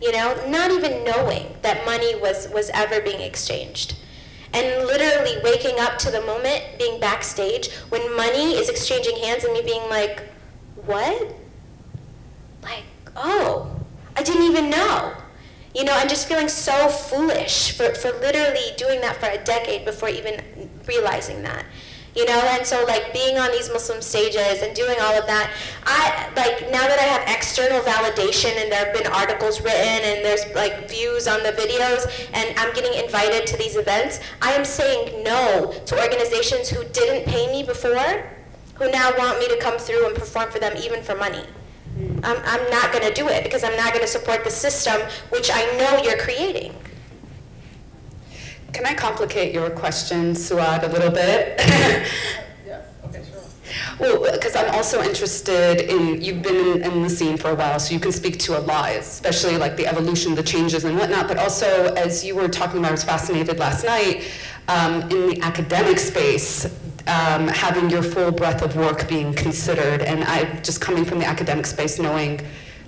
You know, not even knowing that money was ever being exchanged. And literally waking up to the moment, being backstage, when money is exchanging hands and me being like, what? Like, oh, I didn't even know. You know, and just feeling so foolish for literally doing that for a decade before even realizing that. You know, and so like being on these Muslim stages and doing all of that, now that I have external validation and there have been articles written and there's like views on the videos and I'm getting invited to these events, I am saying no to organizations who didn't pay me before, who now want me to come through and perform for them even for money. I'm not going to do it because I'm not going to support the system which I know you're creating. Can I complicate your question, Suad, a little bit? Yes, okay, sure. Well, because I'm also interested in, you've been in the scene for a while, so you can speak to a lot, especially like the evolution, the changes and whatnot, but also, as you were talking about, I was fascinated last night, in the academic space, having your full breadth of work being considered, and I, just coming from the academic space, knowing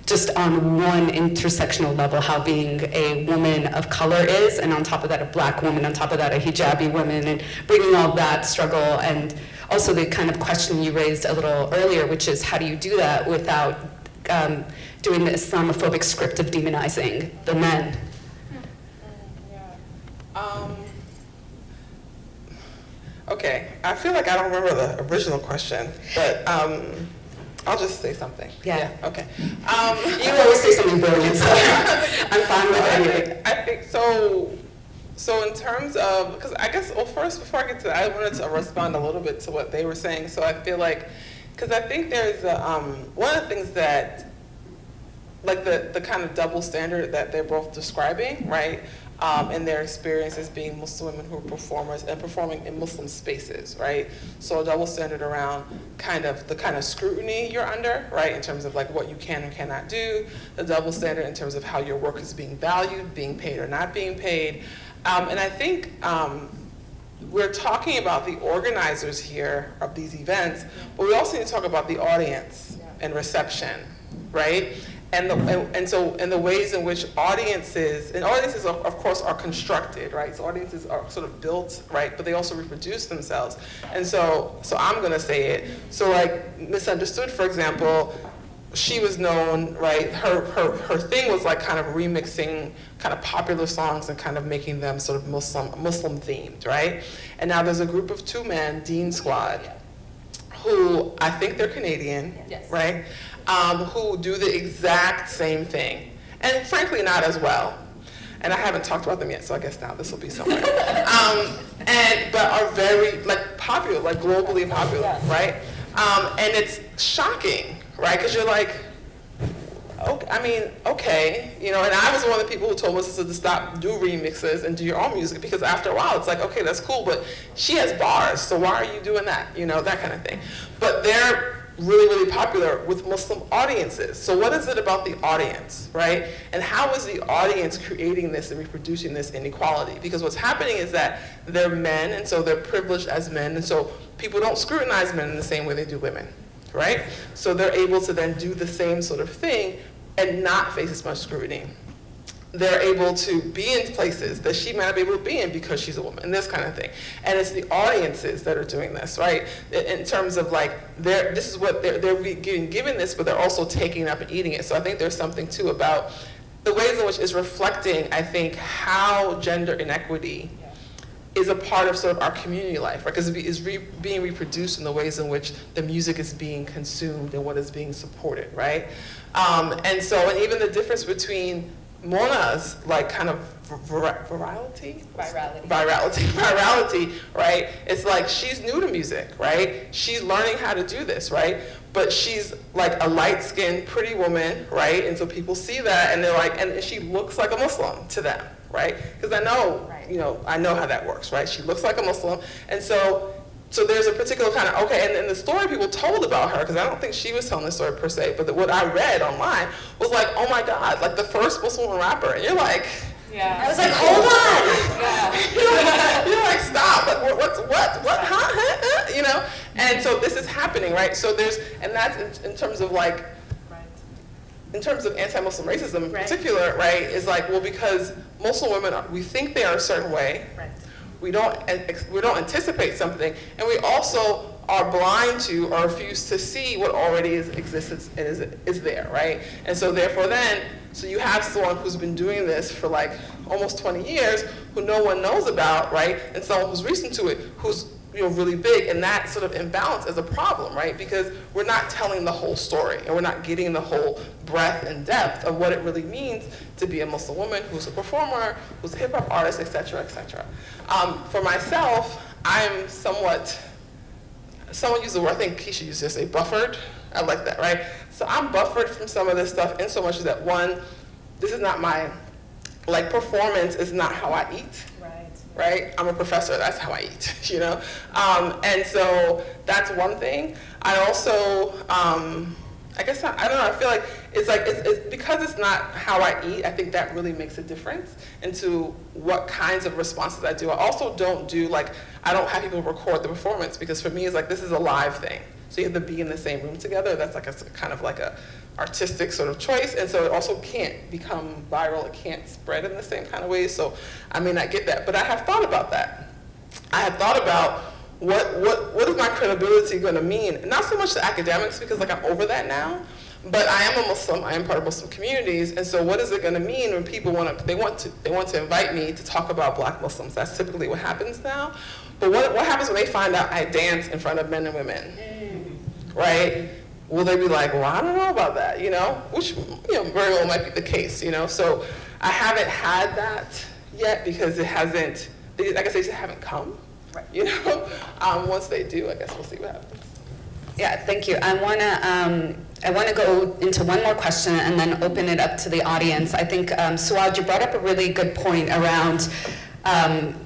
just on one intersectional level how being a woman of color is, and on top of that a black woman, on top of that a hijabi woman, and bringing all that struggle, and also the kind of question you raised a little earlier, which is how do you do that without doing the Islamophobic script of demonizing the men? Okay, I feel like I don't remember the original question, but I'll just say something. Yeah. Okay. You always say something brilliant, so I'm fine with anything. I think so. So in terms of, because I guess, well, first before I get to that, I wanted to respond a little bit to what they were saying. So I feel like, because I think there's one of the things that, like the kind of double standard that they're both describing, right? In their experience as being Muslim women who are performers and performing in Muslim spaces, right? So a double standard around the kind of scrutiny you're under, right? In terms of like what you can and cannot do, the double standard in terms of how your work is being valued, being paid or not being paid. And I think we're talking about the organizers here of these events, but we also need to talk about the audience and reception, right? And the ways in which audiences of course are constructed, right? So audiences are sort of built, right? But they also reproduce themselves. And so I'm gonna say it. So like Misunderstood, for example, she was known, right? Her thing was like kind of remixing kind of popular songs and kind of making them sort of Muslim themed, right? And now there's a group of two men, Dean Squad, who I think they're Canadian, right? Who do the exact same thing, and frankly not as well. And I haven't talked about them yet, so I guess now this will be somewhere. But are very like popular, like globally popular, right? And it's shocking, right? Because you're like, okay, you know. And I was one of the people who told my sister to stop, do remixes and do your own music, because after a while it's like, okay, that's cool, but she has bars, so why are you doing that? You know, that kind of thing. But they're really, really popular with Muslim audiences. So what is it about the audience, right? And how is the audience creating this and reproducing this inequality? Because what's happening is that they're men, and so they're privileged as men, and so people don't scrutinize men in the same way they do women, right? So they're able to then do the same sort of thing and not face as much scrutiny. They're able to be in places that she might not be able to be in because she's a woman, and this kind of thing. And it's the audiences that are doing this, right? In terms of like, this is what they're getting given this, but they're also taking it up and eating it. So I think there's something too about the ways in which it's reflecting, I think, how gender inequity is a part of sort of our community life, right? Because it's being reproduced in the ways in which the music is being consumed and what is being supported, right? And even the difference between Mona's like kind of virality, right? It's like she's new to music, right? She's learning how to do this, right? But she's like a light-skinned, pretty woman, right? And so people see that and they're like, and she looks like a Muslim to them, right? Because I know, you know, I know how that works, right? She looks like a Muslim, and so there's a particular kind of, and the story people told about her, because I don't think she was telling the story per se, but what I read online was like, oh my God, like the first Muslim rapper, and you're like, I was like, hold on. you're like, stop, like what, huh, you know? And so this is happening, right? So and that's in terms of like, in terms of anti-Muslim racism in particular, right, is like, well, because Muslim women, we think they are a certain way. Right. We don't anticipate something, and we also are blind to or refuse to see what already exists and is there, right? And so therefore so you have someone who's been doing this for like almost 20 years who no one knows about, right? And someone who's recent to it who's, you know, really big, and that sort of imbalance is a problem, right? Because we're not telling the whole story, and we're not getting the whole breadth and depth of what it really means to be a Muslim woman who's a performer, who's a hip hop artist, et cetera, et cetera. For myself, I'm somewhat, someone used the word, I think Keisha used to say buffered. I like that, right? So I'm buffered from some of this stuff in so much that, one, this is not my, like, performance is not how I eat. right? I'm a professor, that's how I eat, you know? And so that's one thing. I also, I guess, I don't know, I feel like it's because it's not how I eat, I think that really makes a difference into what kinds of responses I do. I also don't do, like, I don't have people record the performance, because for me, it's like, this is a live thing. So you have to be in the same room together. That's like a kind of like a artistic sort of choice. And so it also can't become viral. It can't spread in the same kind of way. So I may not get that, but I have thought about that. I have thought about what is my credibility going to mean? Not so much the academics, because like I'm over that now, but I am a Muslim. I am part of Muslim communities, and so what is it going to mean when people want to invite me to talk about Black Muslims? That's typically what happens now. But what happens when they find out I dance in front of men and women, right? Will they be like, well, I don't know about that, you know? Which, you know, very well might be the case, you know? So I haven't had that yet because it hasn't, like I say, they just haven't come, you know? Once they do, I guess we'll see what happens. Yeah, thank you. I wanna go into one more question and then open it up to the audience. I think, Suad, you brought up a really good point around,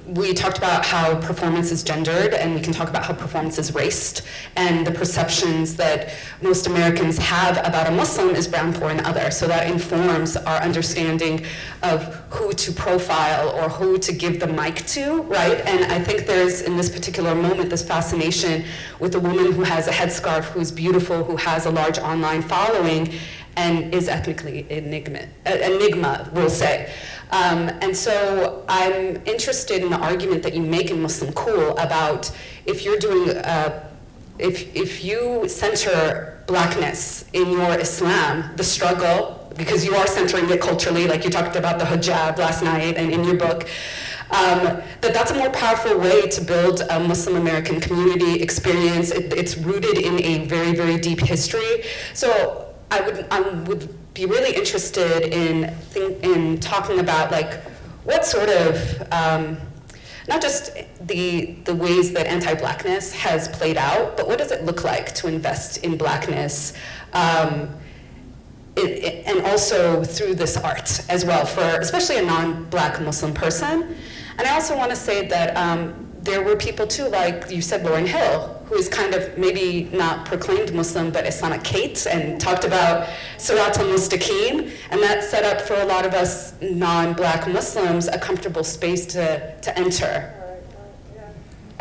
we talked about how performance is gendered, and we can talk about how performance is raced, and the perceptions that most Americans have about a Muslim is brown, poor, and other. So that informs our understanding of who to profile or who to give the mic to, right? And I think there's, in this particular moment, this fascination with a woman who has a headscarf, who's beautiful, who has a large online following, and is ethnically enigma, we'll say. And so I'm interested in the argument that you make in Muslim Cool about if you're doing, if you center Blackness in your Islam, the struggle, because you are centering it culturally, like you talked about the hijab last night and in your book, that's a more powerful way to build a Muslim American community experience. It's rooted in a very, very deep history. So I would be really interested in talking about like what sort of, not just the ways that anti-Blackness has played out, but what does it look like to invest in Blackness, and also through this art as well, for especially a non-Black Muslim person. And I also want to say that there were people too, like you said, Lauryn Hill, who is kind of maybe not proclaimed Muslim, but Islamic Kate, and talked about Sirat al-Mustaqim, and that set up for a lot of us non-Black Muslims a comfortable space to enter.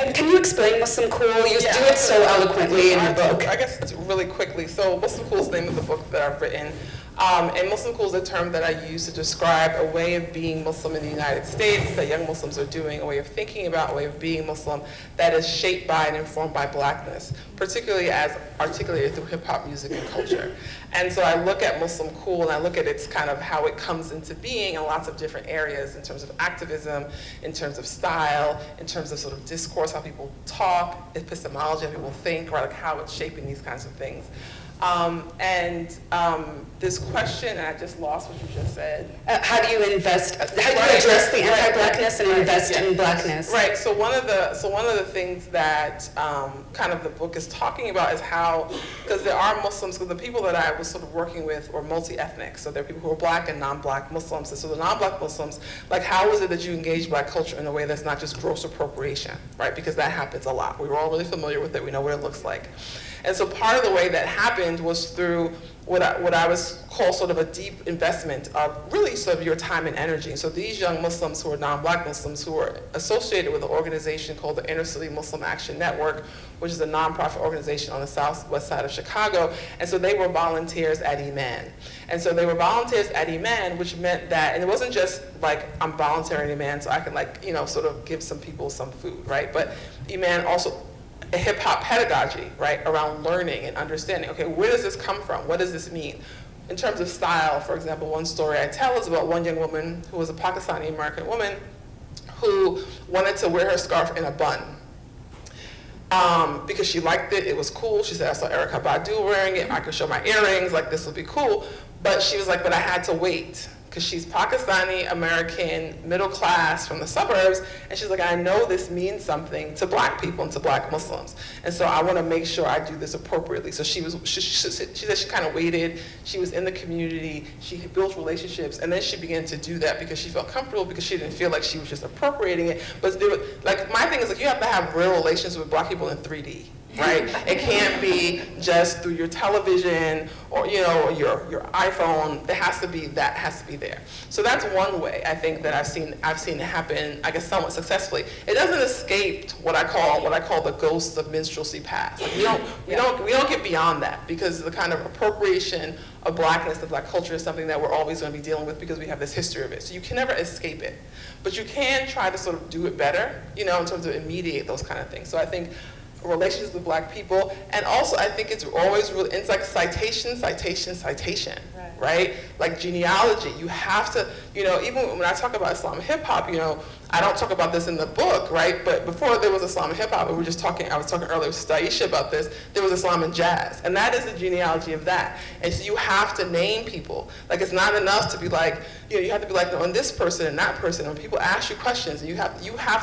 And can you explain Muslim Cool? You do it so eloquently in the book. I guess really quickly. So Muslim Cool is the name of the book that I've written. And Muslim Cool is a term that I use to describe a way of being Muslim in the United States that young Muslims are doing, a way of thinking about, a way of being Muslim that is shaped by and informed by Blackness, particularly as articulated through hip hop music and culture. And so I look at Muslim Cool and I look at its kind of how it comes into being in lots of different areas in terms of activism, in terms of style, in terms of sort of discourse, how people talk, epistemology, how people think, right, like how it's shaping these kinds of things. This question, and I just lost what you just said. How do you invest? How do you address the anti-Blackness and invest in Blackness? Right. So one of the things that kind of the book is talking about is how, because there are Muslims, because the people that I was sort of working with were multi-ethnic. So there are people who are Black and non-Black Muslims. And so the non-Black Muslims, like, how is it that you engage Black culture in a way that's not just gross appropriation, right? Because that happens a lot. We were all really familiar with it. We know what it looks like. And so part of the way that happened was through what I was called sort of a deep investment of really sort of your time and energy. So these young Muslims who are non-Black Muslims who are associated with an organization called the Inner City Muslim Action Network, which is a nonprofit organization on the southwest side of Chicago. And so they were volunteers at Iman. And so they were volunteers at Iman, which meant that, and it wasn't just like I'm volunteering at Iman so I can, like, you know, sort of give some people some food, right? But Iman also a hip hop pedagogy, right, around learning and understanding. Okay, where does this come from? What does this mean? In terms of style, for example, one story I tell is about one young woman who was a Pakistani American woman who wanted to wear her scarf in a bun. Because she liked it, it was cool. She said, I saw Erykah Badu wearing it, I could show my earrings, like this would be cool. But she was like, but I had to wait because she's Pakistani American, middle class from the suburbs, and she's like, I know this means something to black people and to black Muslims, and so I want to make sure I do this appropriately. So she said she kind of waited, she was in the community, she built relationships, and then she began to do that because she felt comfortable, because she didn't feel like she was just appropriating it. But like, my thing is, like, you have to have real relations with black people in 3D. Right? It can't be just through your television or, you know, your iPhone. It has to be, that has to be there. So that's one way I think that I've seen it happen, I guess, somewhat successfully. It doesn't escape what I call the ghosts of minstrelsy past. Like, we don't get beyond that, because the kind of appropriation of blackness, of black culture, is something that we're always going to be dealing with because we have this history of it. So you can never escape it, but you can try to sort of do it better, you know, in terms of mediate those kind of things. So I think relations with black people, and also I think it's always really, it's like citation, right? Like genealogy, you have to, you know, even when I talk about Islam and hip hop, you know, I don't talk about this in the book, right? But before there was Islam and hip hop, I was talking earlier with Daisha about this, there was Islam and jazz, and that is the genealogy of that. And so you have to name people. Like, it's not enough to be like, you know, you have to be like, on this person and that person, and people ask you questions, and you have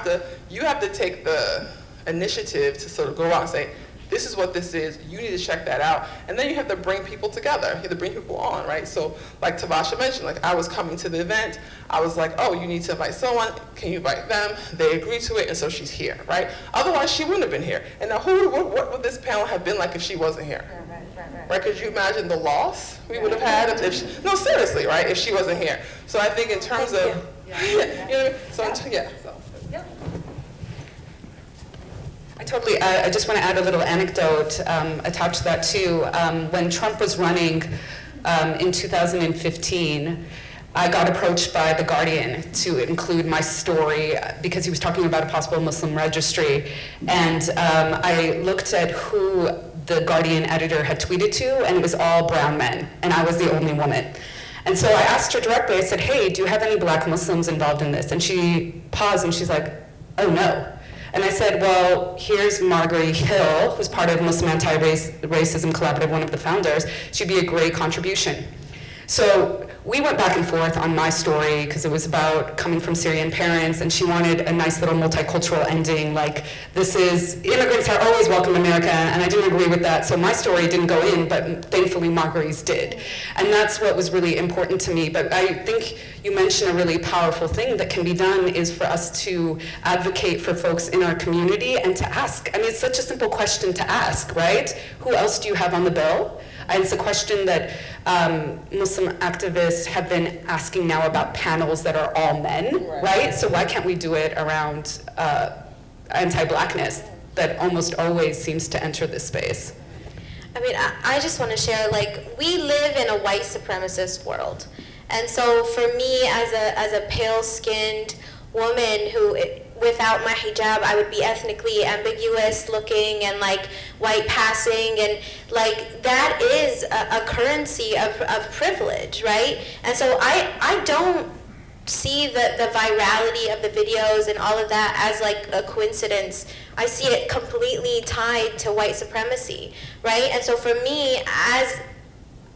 to take the initiative to sort of go out and say, this is what this is, you need to check that out. And then you have to bring people together, you have to bring people on, right? So like Tavasha mentioned, like, I was coming to the event, I was like, oh, you need to invite someone, can you invite them? They agreed to it, and so she's here, right? Otherwise, she wouldn't have been here. And now what would this panel have been like if she wasn't here? Right, could you imagine the loss we would have had if she, no, seriously, right, if she wasn't here? So I think in terms of, you know, so. I just want to add a little anecdote attached to that too. When Trump was running in 2015, I got approached by The Guardian to include my story because he was talking about a possible Muslim registry. And I looked at who the Guardian editor had tweeted to, and it was all brown men, and I was the only woman. And so I asked her directly, I said, hey, do you have any black Muslims involved in this? And she paused and she's like, oh no. And I said, well, here's Marguerite Hill, who's part of Muslim Anti-Racism Collaborative, one of the founders. She'd be a great contribution. So we went back and forth on my story because it was about coming from Syrian parents, and she wanted a nice little multicultural ending, like, this is, immigrants are always welcome in America, and I didn't agree with that, so my story didn't go in, but thankfully Marguerite's did. And that's what was really important to me. But I think you mentioned a really powerful thing that can be done is for us to advocate for folks in our community and to ask. I mean, it's such a simple question to ask, right? Who else do you have on the bill? And it's a question that Muslim activists have been asking now about panels that are all men, right? So why can't we do it around anti-blackness that almost always seems to enter this space? I mean, I just want to share, like, we live in a white supremacist world. And so for me, as a pale-skinned woman who, without my hijab, I would be ethnically ambiguous looking and like white passing, and like that is a currency of privilege, right? And so I don't see the virality of the videos and all of that as like a coincidence. I see it completely tied to white supremacy, right? And so for me, as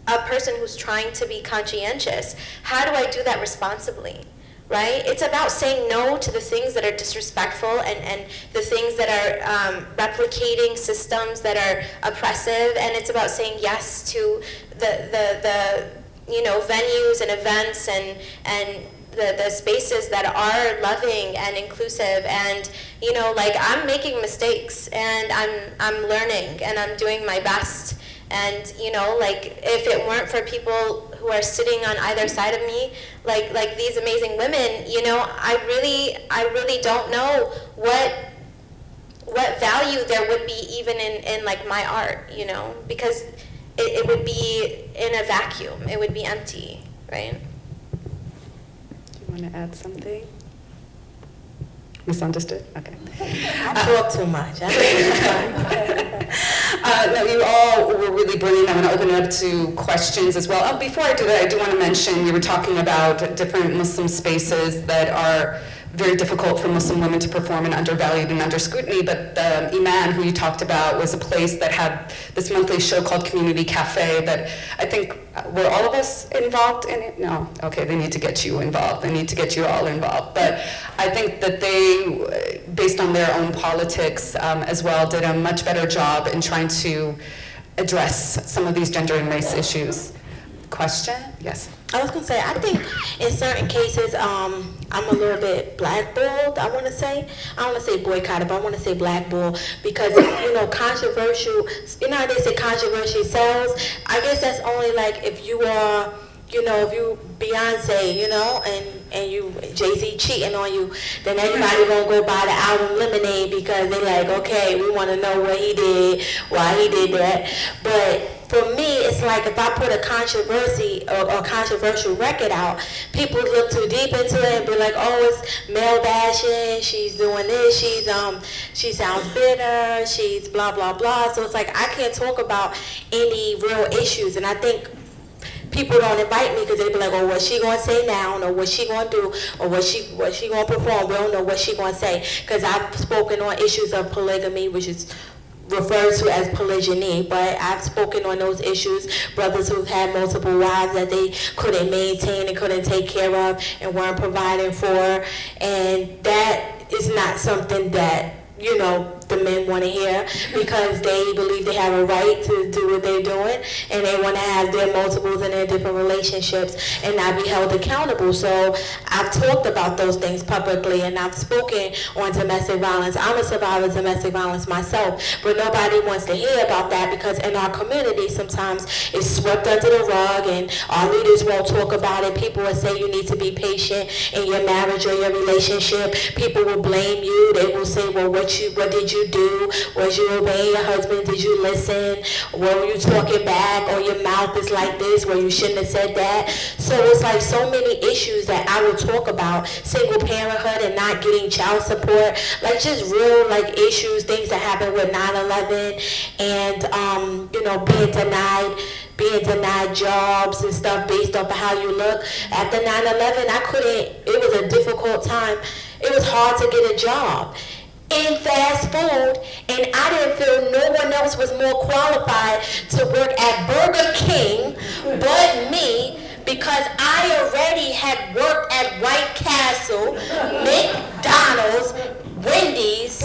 a person who's trying to be conscientious, how do I do that responsibly? Right? It's about saying no to the things that are disrespectful and the things that are replicating systems that are oppressive, and it's about saying yes to the you know, venues and events and the spaces that are loving and inclusive. And you know, like, I'm making mistakes and I'm learning and I'm doing my best. And you know, like, if it weren't for people who are sitting on either side of me, like these amazing women, you know, I really don't know what value there would be even in like my art, you know, because it would be in a vacuum, it would be empty, right? Do you want to add something? Misunderstood? Okay. I talk too much. No, you all were really brilliant. I'm going to open it up to questions as well. Oh, before I do that, I do want to mention, you were talking about different Muslim spaces that are very difficult for Muslim women to perform and undervalued and under scrutiny, but the Iman, who you talked about, was a place that had this monthly show called Community Cafe that I think, were all of us involved in it? No? Okay, they need to get you involved. They need to get you all involved. But I think that they, based on their own politics as well, did a much better job in trying to address some of these gender and race issues. Question? Yes. I was gonna say, I think in certain cases, I'm a little bit blackballed, I wanna say. I don't wanna say boycotted, but I wanna say blackballed because, controversial, how they say controversy sells? I guess that's only like if you are, if you Beyonce, and you Jay-Z cheating on you, then everybody gonna go buy the album Lemonade because they like, okay, we wanna know what he did, why he did that. But for me, it's like if I put a controversy or controversial record out, people look too deep into it and be like, oh, it's male bashing, she's doing this, she sounds bitter, she's blah, blah, blah. So it's like I can't talk about any real issues. And I think people don't invite me because they be like, oh, what's she going to say now? Or what's she going to do? Or what's she going to perform? We don't know what she going to say. Because I've spoken on issues of polygamy, which is referred to as polygyny, but I've spoken on those issues, brothers who've had multiple wives that they couldn't maintain and couldn't take care of and weren't providing for, and that is not something that, the men want to hear because they believe they have a right to do what they're doing and they want to have their multiples and their different relationships and not be held accountable. So I've talked about those things publicly and I've spoken on domestic violence. I'm a survivor of domestic violence myself, but nobody wants to hear about that because in our community sometimes it's swept under the rug and our leaders won't talk about it. People will say you need to be patient in your marriage or your relationship. People will blame you. They will say, well, what did you do? Was you obeying your husband? Did you listen? Were you talking back? Or your mouth is like this where you shouldn't have said that? So it's like so many issues that I will talk about. Single parenthood and not getting child support. Like just real issues, things that happen with 9/11 and being denied jobs and stuff based off of how you look. After 9/11, it was a difficult time. It was hard to get a job in fast food, and I didn't feel no one else was more qualified to work at Burger King but me because I already had worked at White Castle, McDonald's, Wendy's,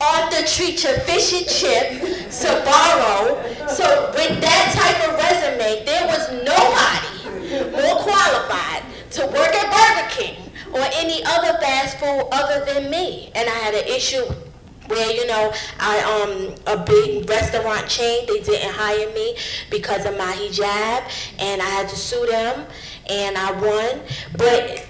Arthur Treacher Fish and Chip, Sbarro. So with that type of resume, there was nobody more qualified to work at Burger King or any other fast food other than me. And I had an issue where, a big restaurant chain, they didn't hire me because of my hijab, and I had to sue them, and I won. But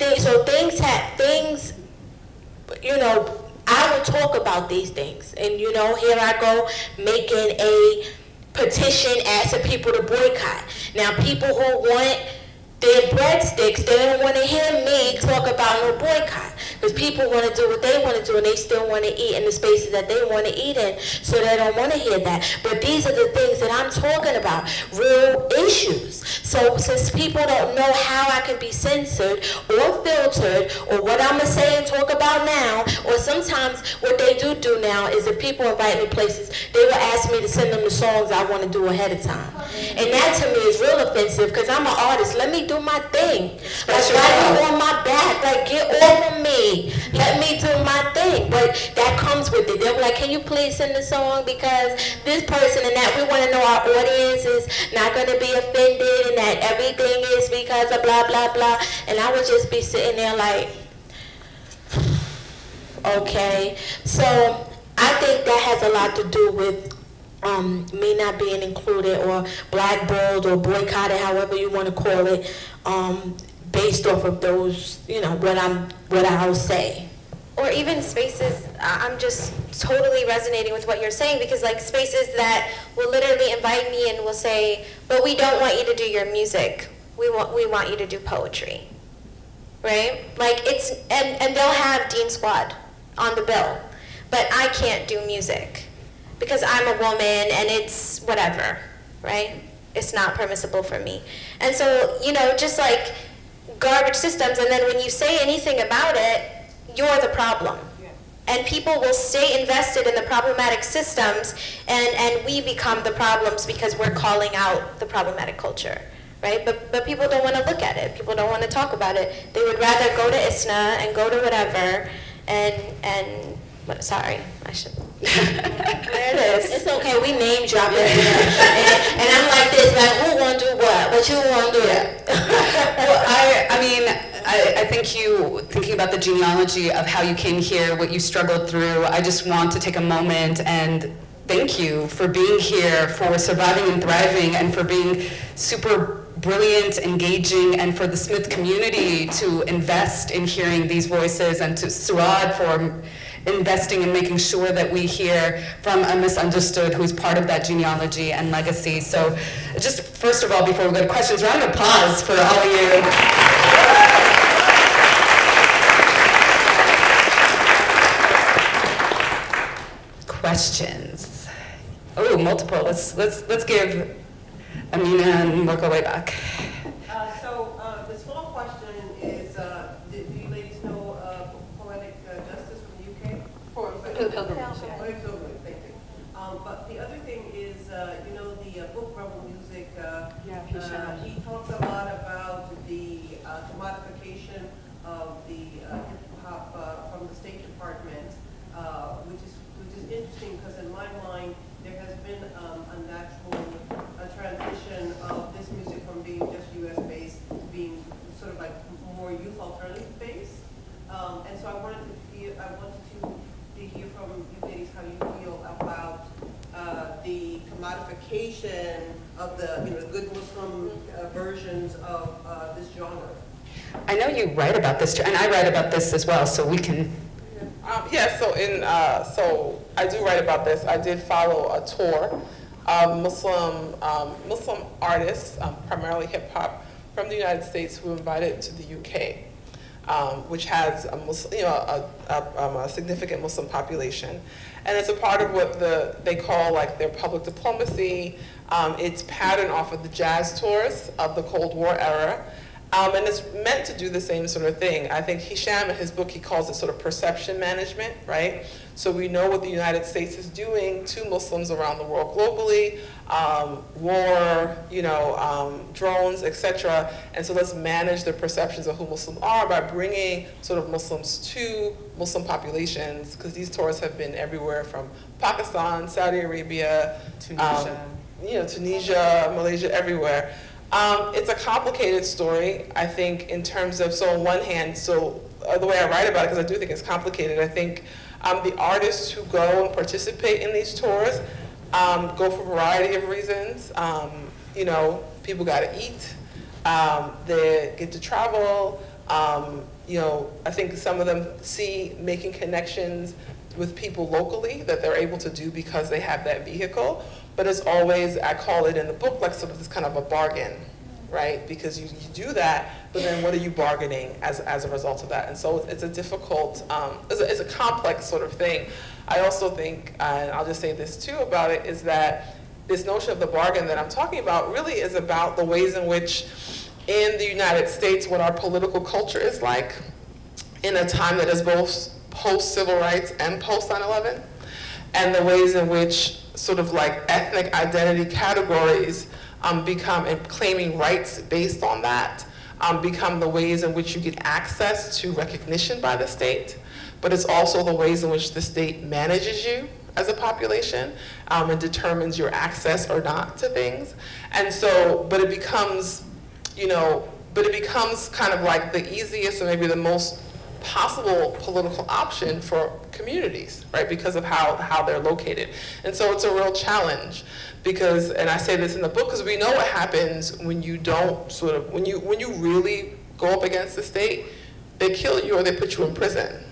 I would talk about these things. And, here I go making a petition asking people to boycott. Now, people who want their breadsticks, they don't want to hear me talk about no boycott. Because people want to do what they want to do and they still want to eat in the spaces that they want to eat in, so they don't want to hear that. But these are the things that I'm talking about, real issues. So since people don't know how I can be censored or filtered or what I'm going to say and talk about now, or sometimes what they do now is if people invite me places, they will ask me to send them the songs I want to do ahead of time. And that to me is real offensive because I'm an artist. Let me do my thing. Why you on my back? Get off of me. Let me do my thing. But that comes with it. They'll be like, can you please send the song because this person and that. We want to know our audience is not going to be offended and that everything is because of blah, blah, blah. And I would just be sitting there like, okay. So I think that has a lot to do with me not being included or blackballed or boycotted, however you want to call it, based off of those, what I'll say. Or even spaces, I'm just totally resonating with what you're saying because spaces that will literally invite me and will say, but we don't want you to do your music. We want you to do poetry, right? And they'll have Dean Squad on the bill, but I can't do music because I'm a woman and it's whatever, right? It's not permissible for me. And so, just garbage systems, and then when you say anything about it, you're the problem. And people will stay invested in the problematic systems, and we become the problems because we're calling out the problematic culture, right? But people don't want to look at it. People don't want to talk about it. They would rather go to ISNA and go to whatever, sorry, I should. There it is. It's okay, we name drop it. And I'm like this, like, who want to do what? But you want to do it. Well, I mean, I think you, thinking about the genealogy of how you came here, what you struggled through, I just want to take a moment and thank you for being here, for surviving and thriving, and for being super brilliant, engaging, and for the Smith community to invest in hearing these voices, and to Surad for investing in making sure that we hear from a misunderstood who's part of that genealogy and legacy. So just first of all, before we go to questions, round of applause for all of you. Questions? Oh, multiple. Let's give Amina and work our way back. The small question is, do you ladies know Poetic Justice from the UK? Poetic Pilgrimage, thank you. But the other thing is, the book Rebel Music, he talks a lot about the commodification of the hip-hop from the State Department, which is interesting because in my mind, there has been a natural transition of this music from being just U.S.-based to being sort of like more youth alternative-based. And so I wanted to hear from you ladies how you feel about the commodification of the good Muslim versions of this genre. I know you write about this, and I write about this as well, so we can. So I do write about this. I did follow a tour of Muslim artists, primarily hip hop, from the United States who were invited to the UK, which has a significant Muslim population, and it's a part of what they call like their public diplomacy. It's patterned off of the jazz tours of the Cold War era. And it's meant to do the same sort of thing. I think Hisham, in his book, he calls it sort of perception management, right? So we know what the United States is doing to Muslims around the world globally, war, drones, etc. And so let's manage the perceptions of who Muslims are by bringing sort of Muslims to Muslim populations, because these tours have been everywhere from Pakistan, Saudi Arabia, Tunisia, Malaysia, everywhere. It's a complicated story, I think, in terms of, so on one hand, the way I write about it, because I do think it's complicated, I think the artists who go and participate in these tours go for a variety of reasons. People got to eat, they get to travel, I think some of them see making connections with people locally that they're able to do because they have that vehicle. But it's always, I call it in the book, like sort of this kind of a bargain, right? Because you do that, but then what are you bargaining as a result of that? And so it's a difficult, it's a complex sort of thing. I also think, and I'll just say this too about it, is that this notion of the bargain that I'm talking about really is about the ways in which in the United States, what our political culture is like in a time that is both post-civil rights and post-9/11, and the ways in which sort of like ethnic identity categories become, and claiming rights based on that, become the ways in which you get access to recognition by the state, but it's also the ways in which the state manages you as a population and determines your access or not to things. And so, but it becomes kind of like the easiest or maybe the most possible political option for communities, right? Because of how they're located. And so it's a real challenge because, and I say this in the book, because we know what happens when you don't sort of, when you really go up against the state, they kill you or they put you in prison.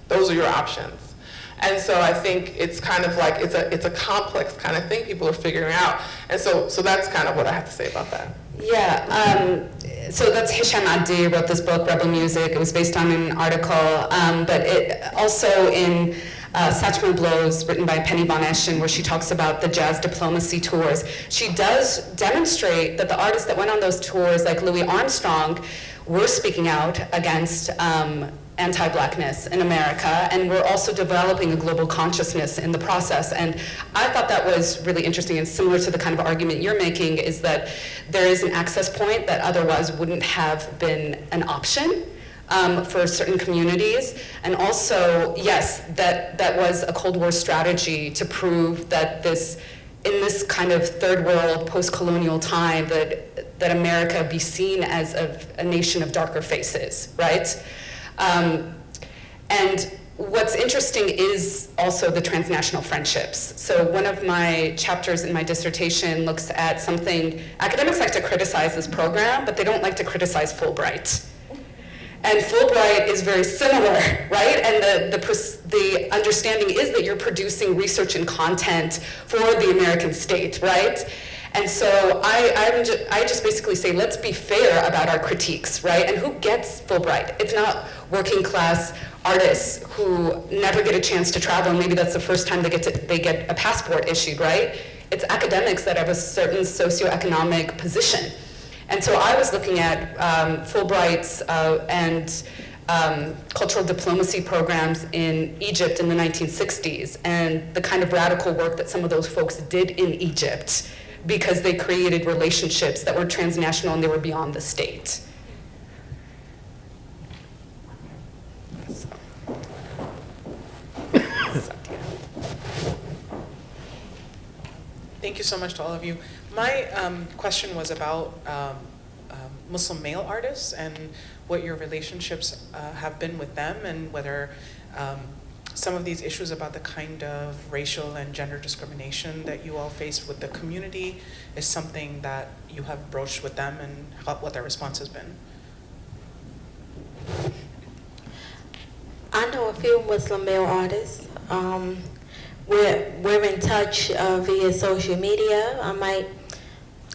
Those are your options. And so I think it's kind of like, it's a complex kind of thing people are figuring out. And so that's kind of what I have to say about that. Yeah, so that's Hisham Abdi wrote this book, Rebel Music. It was based on an article, but it also in Satchmo Blows, written by Penny Von Eschen, where she talks about the jazz diplomacy tours. She does demonstrate that the artists that went on those tours, like Louis Armstrong, we're speaking out against anti-Blackness in America, and we're also developing a global consciousness in the process. And I thought that was really interesting, and similar to the kind of argument you're making, is that there is an access point that otherwise wouldn't have been an option for certain communities. And also, yes, that was a Cold War strategy to prove that in this kind of third world, post-colonial time, that America be seen as a nation of darker faces, right? And what's interesting is also the transnational friendships. So one of my chapters in my dissertation looks at something, academics like to criticize this program, but they don't like to criticize Fulbright. And Fulbright is very similar, right? And the understanding is that you're producing research and content for the American state, right? And so I just basically say, let's be fair about our critiques, right? And who gets Fulbright? It's not working class artists who never get a chance to travel, and maybe that's the first time they get a passport issued, right? It's academics that have a certain socioeconomic position. And so I was looking at Fulbright's and cultural diplomacy programs in Egypt in the 1960s, and the kind of radical work that some of those folks did in Egypt, because they created relationships that were transnational and they were beyond the state. Thank you so much to all of you. My question was about Muslim male artists and what your relationships have been with them, and whether some of these issues about the kind of racial and gender discrimination that you all face with the community is something that you have broached with them, and what their response has been. I know a few Muslim male artists. We're in touch via social media. I might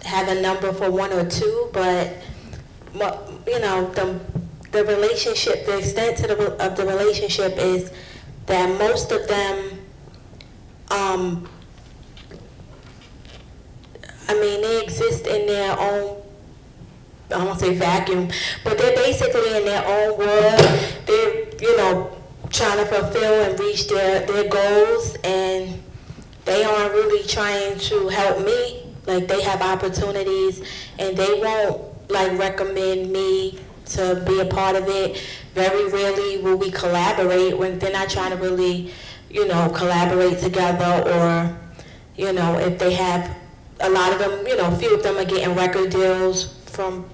have a number for one or two, but you know, the relationship, the extent of the relationship is that most of them, I mean, they exist in their own, I won't say vacuum, but they're basically in their own world. They're, you know, trying to fulfill and reach their goals, and they aren't really trying to help me. Like, they have opportunities, and they won't, like, recommend me to be a part of it. Very rarely will we collaborate when they're not trying to really, you know, collaborate together, or, you know, if they have, a lot of them, you know, a few of them are getting record deals from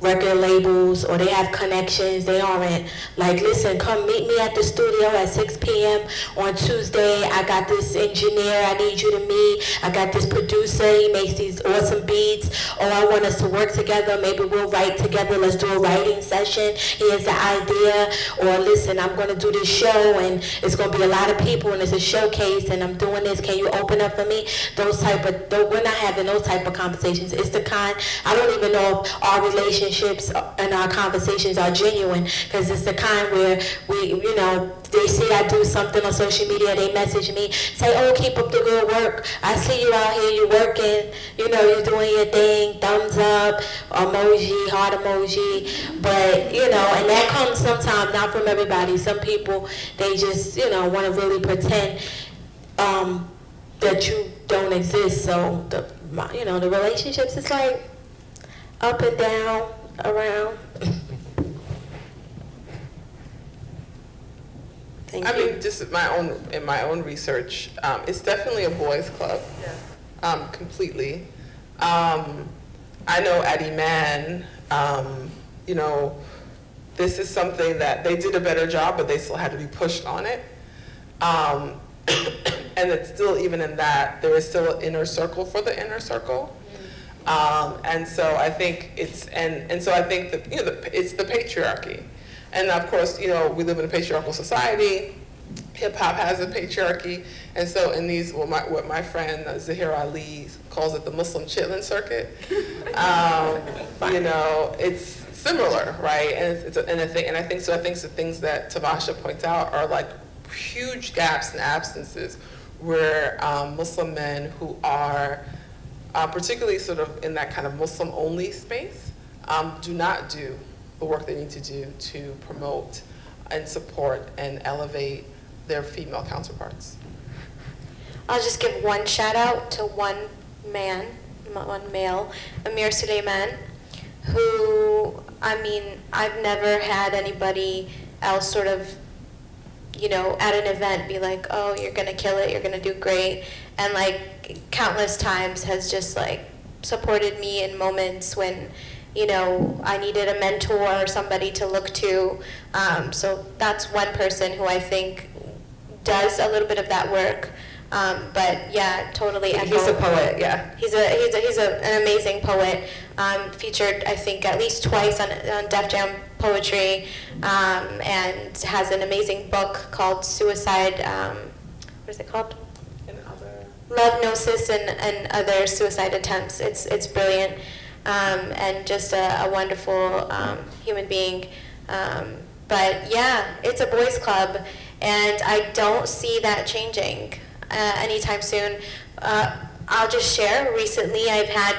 record labels, or they have connections. They aren't like, listen, come meet me at the studio at 6 p.m. on Tuesday. I got this engineer I need you to meet. I got this producer, he makes these awesome beats. Oh, I want us to work together. Maybe we'll write together. Let's do a writing session. Here's the idea. Or listen, I'm going to do this show, and it's going to be a lot of people, and it's a showcase, and I'm doing this. Can you open up for me? We're not having those type of conversations. It's the kind, I don't even know if our relationships and our conversations are genuine, because it's the kind where we, you know, they see I do something on social media, they message me, say, oh, keep up the good work. I see you out here, you working, you know, you're doing your thing, thumbs up, emoji, heart emoji. But, you know, and that comes sometimes not from everybody. Some people, they just, you know, want to really pretend that you don't exist. So, you know, the relationships, it's like up and down, around. Thank you. I mean, just in my own research, it's definitely a boys' club, completely. I know at Iman, you know, this is something that they did a better job, but they still had to be pushed on it. And it's still, even in that, there is still an inner circle for the inner circle. And so I think so I think that, you know, it's the patriarchy. And of course, you know, we live in a patriarchal society. Hip hop has a patriarchy. And so in these, what my friend Zahir Ali calls it, the Muslim chitlin circuit, you know, it's similar, right? And I think the things that Tavasha points out are like huge gaps and absences where Muslim men who are particularly sort of in that kind of Muslim-only space, do not do the work they need to do to promote and support and elevate their female counterparts. I'll just give one shout out to one male, Amir Suleiman, who, I mean, I've never had anybody else sort of, you know, at an event be like, oh, you're gonna kill it, you're gonna do great, and like countless times has just like supported me in moments when, you know, I needed a mentor or somebody to look to. So that's one person who I think does a little bit of that work. But yeah, totally echo. He's a poet, yeah. He's an amazing poet. Featured, I think, at least twice on Def Jam Poetry, and has an amazing book called Suicide. What is it called? Love, Gnosis, and Other Suicide Attempts. It's brilliant, and just a wonderful human being. But yeah, it's a boys' club, and I don't see that changing anytime soon. I'll just share, recently I've had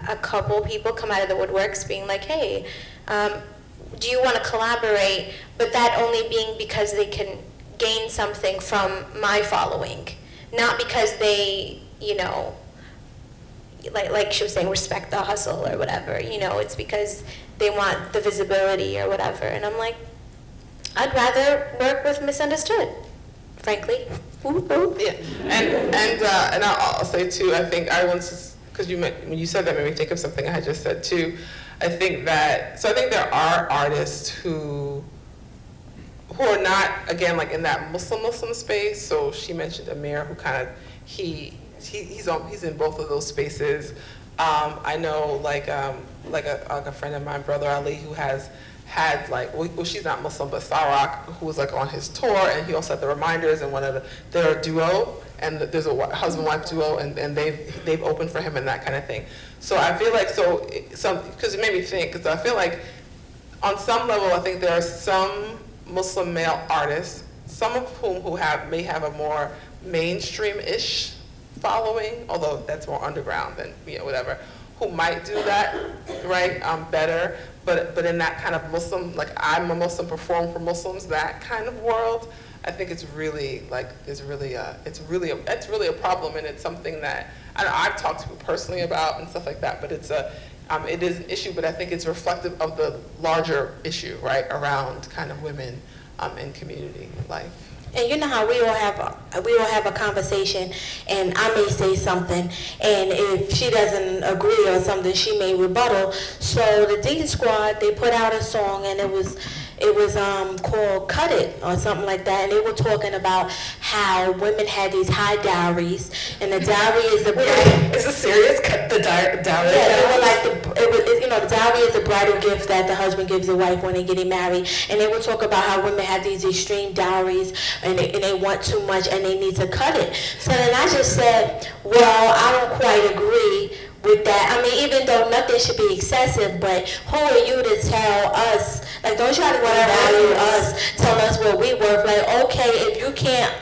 a couple people come out of the woodworks being like, hey, do you want to collaborate? But that only being because they can gain something from my following. Not because they, you know, like she was saying, respect the hustle or whatever, you know, it's because they want the visibility or whatever. And I'm like, I'd rather work with Misunderstood, frankly. Yeah, and I'll say too, I think I once, because when you said that made me think of something I had just said too. I think there are artists who are not, again, like in that Muslim space. So she mentioned Amir, who kind of, he's in both of those spaces. I know like a friend of mine, Brother Ali, who has had like, well, she's not Muslim, but Sarak, who was like on his tour, and he also had the Reminders, and they're a duo, and there's a husband-wife duo, and they've opened for him and that kind of thing. So I feel like, because it made me think, because I feel like on some level, I think there are some Muslim male artists, some of whom may have a more mainstream-ish following, although that's more underground than, you know, whatever, who might do that, right, better. But in that kind of Muslim, like I'm a Muslim, perform for Muslims, that kind of world, I think it's really like, it's really a problem, and it's something that I've talked to people personally about and stuff like that. But it is an issue, but I think it's reflective of the larger issue, right, around kind of women in community life. And you know how we all have a conversation, and I may say something, and if she doesn't agree or something, she may rebuttal. So the D Squad, they put out a song, and it was called "Cut It" or something like that, and they were talking about how women had these high dowries, and the dowry is a Is this serious? Cut the dowry? Yeah, they were like the dowry is a bridal gift that the husband gives the wife when they getting married, and they would talk about how women have these extreme dowries, and they want too much, and they need to cut it. So then I just said, well, I don't quite agree with that. I mean, even though nothing should be excessive, but who are you to tell us? Like, don't try to value us, tell us what we worth. Like, okay, if you can't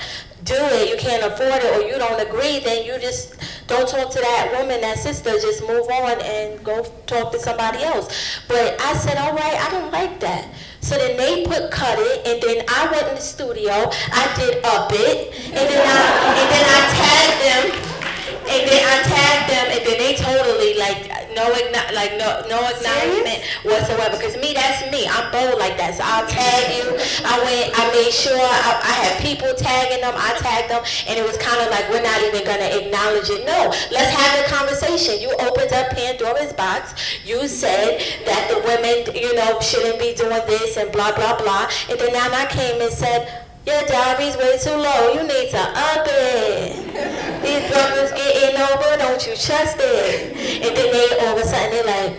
do it, you can't afford it, or you don't agree, then you just don't talk to that woman, that sister, just move on and go talk to somebody else. But I said, all right, I don't like that. So then they put Cut It, and then I went in the studio, I did Up It, and then I tagged them. And then they totally no acknowledgement whatsoever. Because that's me. I'm bold like that. So I'll tag you. I made sure I had people tagging them. I tagged them, and it was kind of like, we're not even gonna acknowledge it. No, let's have the conversation. You opened up Pandora's box. You said that the women, shouldn't be doing this and blah blah blah. And then now I came and said, your dowry's way too low. You need to up it. These brothers getting over, don't you trust it? And then they all of a sudden they're like,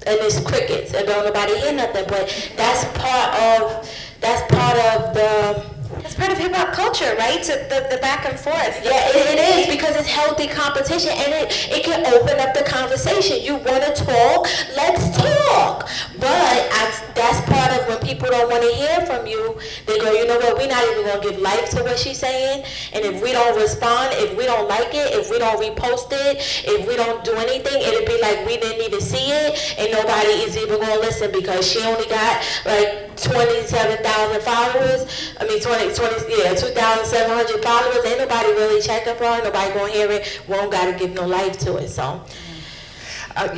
and it's crickets, and don't nobody hear nothing. But that's part of hip hop culture, right? So the back and forth. Yeah, it is, because it's healthy competition, and it can open up the conversation. You want to talk? Let's talk. But that's part of when people don't want to hear from from you, they go, you know what, we're not even going to give life to what she's saying. And if we don't respond, if we don't like it, if we don't repost it, if we don't do anything, it'll be like we didn't even see it, and nobody is even going to listen because she only got like 27,000 followers. I mean, 2,700 followers. Ain't nobody really checking for her. Nobody going to hear it. We don't got to give no life to it, so. I'm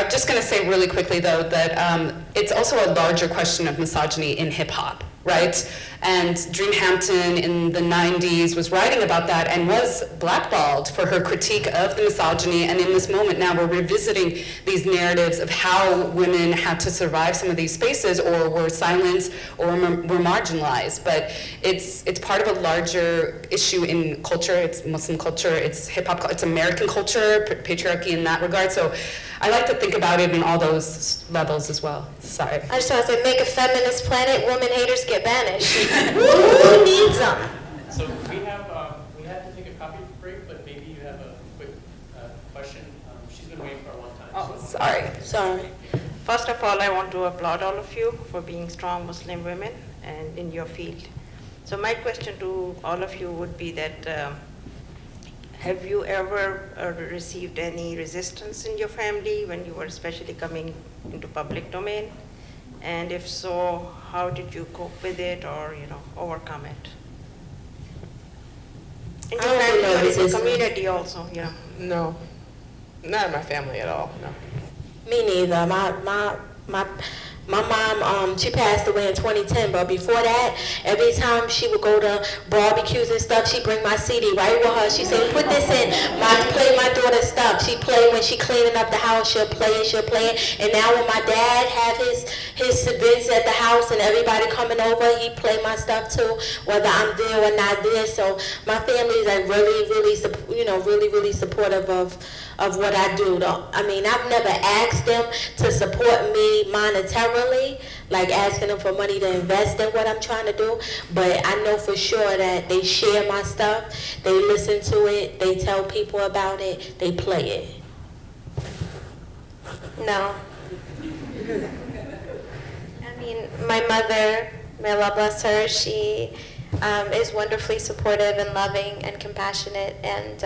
just going to say really quickly, though, that it's also a larger question of misogyny in hip-hop, right? And Dream Hampton in the 90s was writing about that and was blackballed for her critique of the misogyny. And in this moment now, we're revisiting these narratives of how women had to survive some of these spaces, or were silenced, or were marginalized. But it's part of a larger issue in culture. It's Muslim culture, it's hip-hop, it's American culture, patriarchy in that regard. So I like to think about it in all those levels as well. Sorry. I just want to say, make a feminist planet, woman haters get banished. Who needs them? So we had to take a coffee break, but maybe you have a quick question. She's been waiting for a long time. Oh, sorry. Sorry. First of all, I want to applaud all of you for being strong Muslim women and in your field. So my question to all of you would be that have you ever received any resistance in your family when you were especially coming into public domain? And if so, how did you cope with it or, overcome it? In your I don't family know or in the resistance. community also, No, not in my family at all, no. Me neither. My mom, she passed away in 2010, but before that, every time she would go to barbecues and stuff, she'd bring my CD right with her. She said, put this in, play my daughter's stuff. She played when she cleaning up the house, she'll play it. And now when my dad have his events at the house and everybody coming over, he play my stuff too, whether I'm there or not there. So my family is like really supportive of what I do. I mean, I've never asked them to support me monetarily, like asking them for money to invest in what I'm trying to do, but I know for sure that they share my stuff, they listen to it, they tell people about it, they play it. No. I mean, my mother, may Allah bless her, she is wonderfully supportive and loving and compassionate, and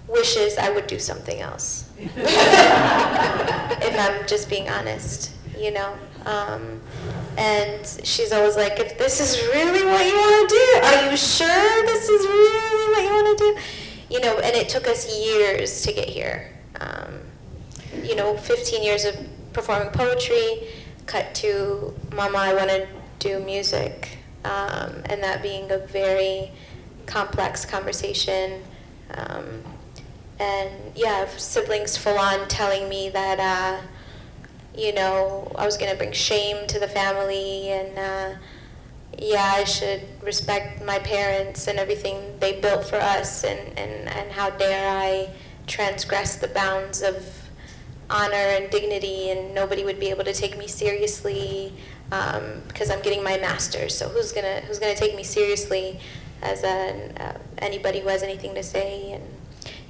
wishes I would do something else. If I'm just being honest, and she's always like, if this is really what you want to do, are you sure this is really what you want to do? And it took us years to get here. 15 years of performing poetry, cut to, Mama, I want to do music, and that being a very complex conversation. And siblings full on telling me that, I was going to bring shame to the family, and I should respect my parents and everything they built for us, and how dare I transgress the bounds of honor and dignity, and nobody would be able to take me seriously because I'm getting my master's. So who's gonna take me seriously as anybody who has anything to say? And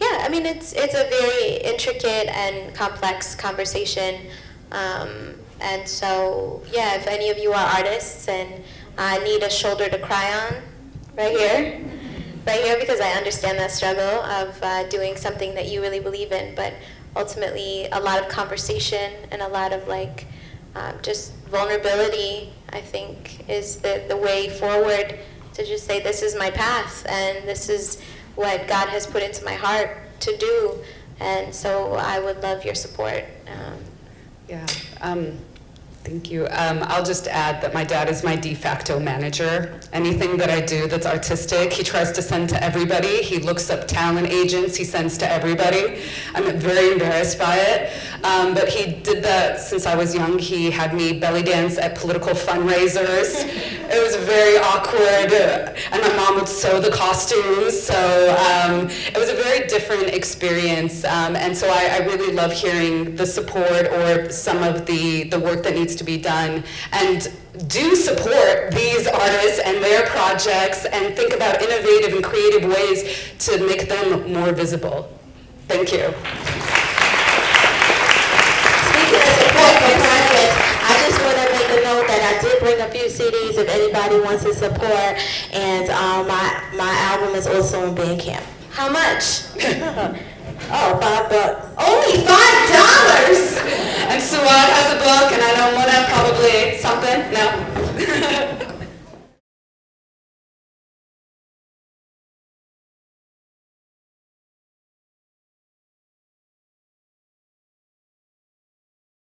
it's a very intricate and complex conversation. And so, if any of you are artists and need a shoulder to cry on, right here, because I understand that struggle of doing something that you really believe in, but ultimately a lot of conversation and a lot of just vulnerability, I think, is the way forward, to just say, this is my path and this is what God has put into my heart to do, and so I would love your support. Thank you. I'll just add that my dad is my de facto manager. Anything that I do that's artistic, he tries to send to everybody. He looks up talent agents, he sends to everybody. I'm very embarrassed by it. But he did that since I was young. He had me belly dance at political fundraisers. It was very awkward, and my mom would sew the costumes, so it was a very different experience, and so I really love hearing the support or some of the work that needs to be done, and do support these artists and their projects, and think about innovative and creative ways to make them more visible. Thank you. Speaking of support for projects, I just want to make a note that I did bring a a few CDs if anybody wants to support. And my album is also on Bandcamp. How much? Oh, $5. Only $5! And Suad has a book, and I don't want to probably something. No.